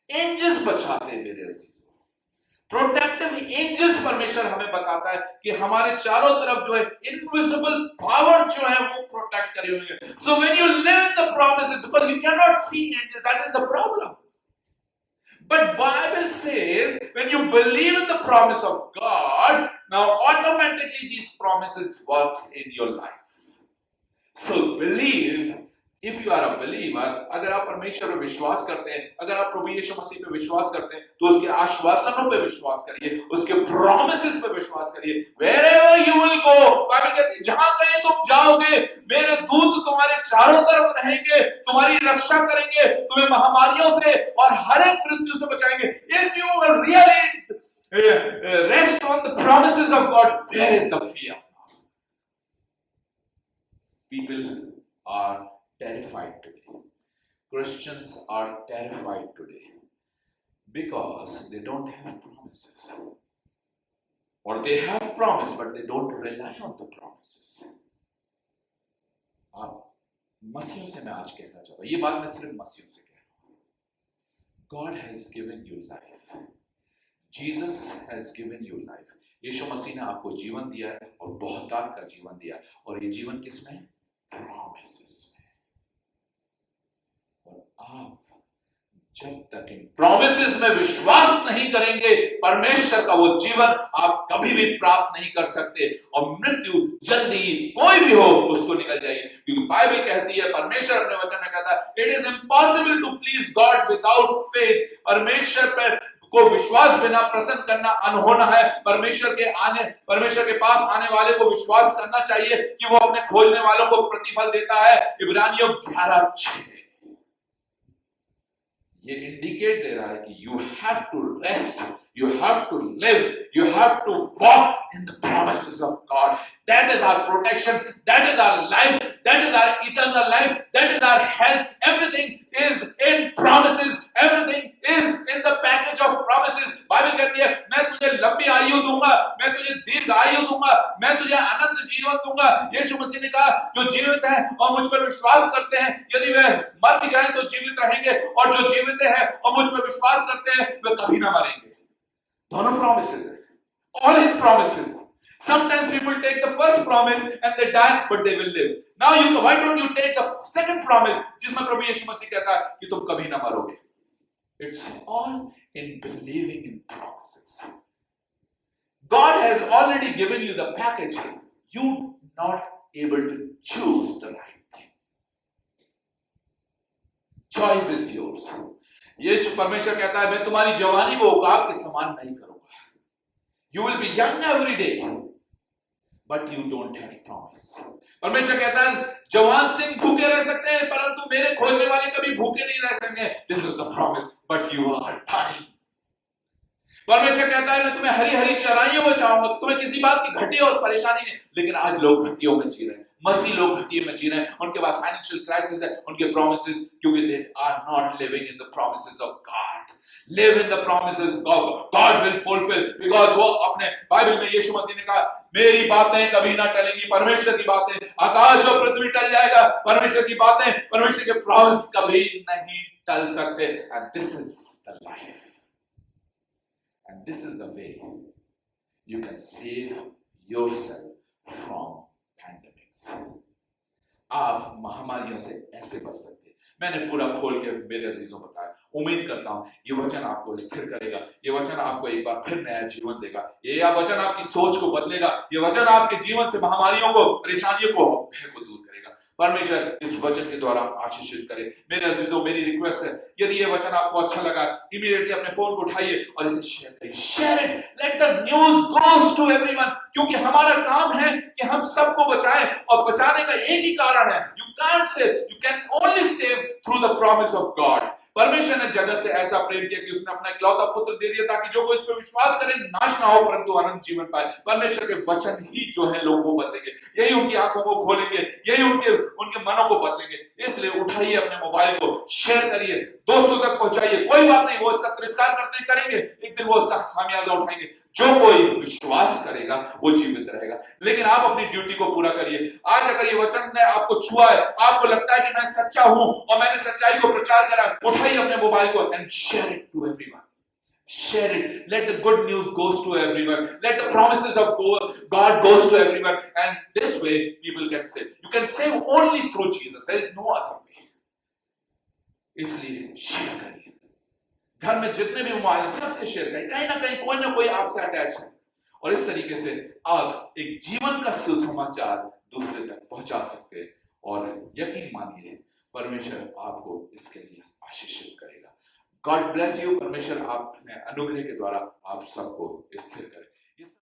Angels बचाते हैं मेरे अजीजों। प्रोटेक्टिव एंजल्स परमेश्वर हमें बताता है कि हमारे चारों तरफ जो है इनविजिबल पावर जो है वो प्रोटेक्ट करे हुए हैं। So when you live in the promises, because you can not see angels, that is the problem. But Bible says when you believe in the promise of God, now automatically these promises works in your life. So believe. If you are a believer, अगर आप परमेश्वर पे विश्वास करते हैं, अगर आप प्रभु यीशु मसीह पे विश्वास करते हैं, तो उसके आश्वासनों पे विश्वास करिए, उसके promises पे विश्वास करिए। Wherever you will go, Bible कहती है जहां कहीं तुम जाओगे, मेरे दूत तुम्हारे चारों तरफ रहेंगे, तुम्हारी रक्षा करेंगे, तुम्हें महामारियों से और हर एक मृत्यु से बचाएंगे। If you will really rest on the promises of God, where is the fear? People are terrified today. Christians are terrified today because they don't have promises. Or they have promise but they don't rely on the promises. आप मसीहों से मैं आज कहना चाहता हूं, ये बात मैं सिर्फ मसीहों से कह रहा हूं। God has given you life. Jesus has given you life. यीशु मसीह ने आपको जीवन दिया है और बहुतायत का जीवन दिया है, और ये जीवन किसमें? Promises में। आप जब तक इन प्रोमिसेस में विश्वास नहीं करेंगे, परमेश्वर का वो जीवन आप कभी भी प्राप्त नहीं कर सकते, और मृत्यु जल्दी कोई भी हो उसको निकल जाएगी। क्योंकि बाइबल कहती है, परमेश्वर अपने वचन में कहता है, it is impossible to please God without faith. परमेश्वर पर को विश्वास बिना प्रसन्न करना अनहोना है। परमेश्वर के पास आने वाले को विश्वास करना चाहिए कि वो अपने खोजने वालों को प्रतिफल देता है। इब्रानियों 11:6 ये इंडिकेट दे रहा है कि you have to rest, you have to live, you have to walk in the promises of God. That is our protection, that is our life, that is our eternal life, that is our health. Everything is in promises, everything is in the package of promises. Bible कहती है, मैं तुझे लंबी आयु दूंगा, मैं तुझे दीर्घ आयु दूंगा, मैं तुझे अनंत जीवन दूंगा। यीशु मसीह ने कहा, जो जीवित हैं और मुझ पर विश्वास करते हैं, यदि वे मर भी जाएं तो जीवित रहेंगे, और जो जीवित हैं और मुझ पर विश्वास करते हैं वे कभी ना मरेंगे। दोनों promises है, all in promises. Sometimes people take the first promise and they die, but they will live. Now why don't you take the second promise, जिसमें प्रभु यीशु मसीह कहता है कि तुम कभी ना मरोगे। It's all in believing in promises. God has already given you the package. You not able to choose the right thing. Choice is yours. ये परमेश्वर कहता है, मैं तुम्हारी जवानी को उकाब के समान नहीं करूंगा। You will be young every day, but you don't have promise. परमेश्वर कहता है, जवान सिंह भूखे रह सकते हैं, परंतु मेरे खोजने वाले कभी भूखे नहीं रह सकते। This is the promise, but you are dying. परमेश्वर कहता है, मैं तुम्हें हरी हरी चराइयों में जाऊंगा, तुम्हें किसी बात की घटी और परेशानी नहीं। लेकिन आज लोग घटियों में जी रहे हैं, मसीह लोग घटियों में जी रहे हैं, उनके पास फाइनेंशियल क्राइसिस है, उनके प्रॉमिसेस, क्योंकि they are not living in the promises of God. Live in the promises God will fulfill, because वो अपने बाइबल में यीशु मसीह ने कहा, मेरी बातें कभी ना टलेंगी। परमेश्वर की बातें, आकाश और पृथ्वी टल जाएगा, परमेश्वर की बातें, परमेश्वर के प्रॉमिस कभी नहीं टल सकते। And this is the life, and this is the way you can save yourself from pandemics. आप महामारियों से ऐसे बच सकते हैं। मैंने पूरा खोल के मेरे अजीजों बताया। उम्मीद करता हूं ये वचन आपको स्थिर करेगा, ये वचन आपको एक बार फिर नया जीवन देगा, ये वचन आपकी सोच को बदलेगा, ये वचन आपके जीवन से महामारियों को, परेशानियों को, भय को दूर करेगा। परमेश्वर इस वचन के द्वारा आशीषित करे। मेरे अजीजों, मेरी रिक्वेस्ट है, यदि ये वचन आपको अच्छा लगा, इमीडिएटली अपने फोन को उठाइए और इसे शेयर करिए। Share it, let the news goes to everyone, क्योंकि हमारा काम है कि हम सबको बचाएं, और बचाने का एक ही कारण है, you can't save, you can only save through the promise of God. परमेश्वर ने जगत से ऐसा प्रेम किया कि उसने अपना इकलौता पुत्र दे दिया, ताकि जो कोई इस पर विश्वास करे नाश ना हो परंतु अनंत जीवन पाए। परमेश्वर के वचन ही जो है लोगों को बदलेंगे, यही उनकी आंखों को खोलेंगे, यही उनके मनों को बदलेंगे। इसलिए उठाइए अपने मोबाइल को, शेयर करिए, दोस्तों तक पहुंचाइए। कोई बात नहीं, वो इसका तिरस्कार करते करेंगे, एक दिन वो इसका खामियाजा उठाएंगे। जो कोई विश्वास करेगा वो जीवित रहेगा। लेकिन आप अपनी ड्यूटी को पूरा करिए। आज अगर ये वचन ने आपको छुआ है, आपको लगता है कि मैं सच्चा हूं और मैंने सच्चाई को प्रचार करा, उठाइए अपने मोबाइल को and share it to everyone. Share it. Let the good news goes to everyone. Let the promises of God goes to everyone. And this way, people get saved. You can save only through Jesus. There is no other way. इसलिए share करिए। घर में जितने भी mobile सबसे share करिए। कहीं ना कोई आपसे अटैच है, और इस तरीके से आप एक जीवन का सुसमाचार दूसरे तक पहुंचा सकते हैं। और यकीन मानिए, परमेश्वर आपको इसके लिए आशीषित करेगा। God bless you. परमेश्वर अपने अनुग्रह के द्वारा आप सबको स्थिर करे।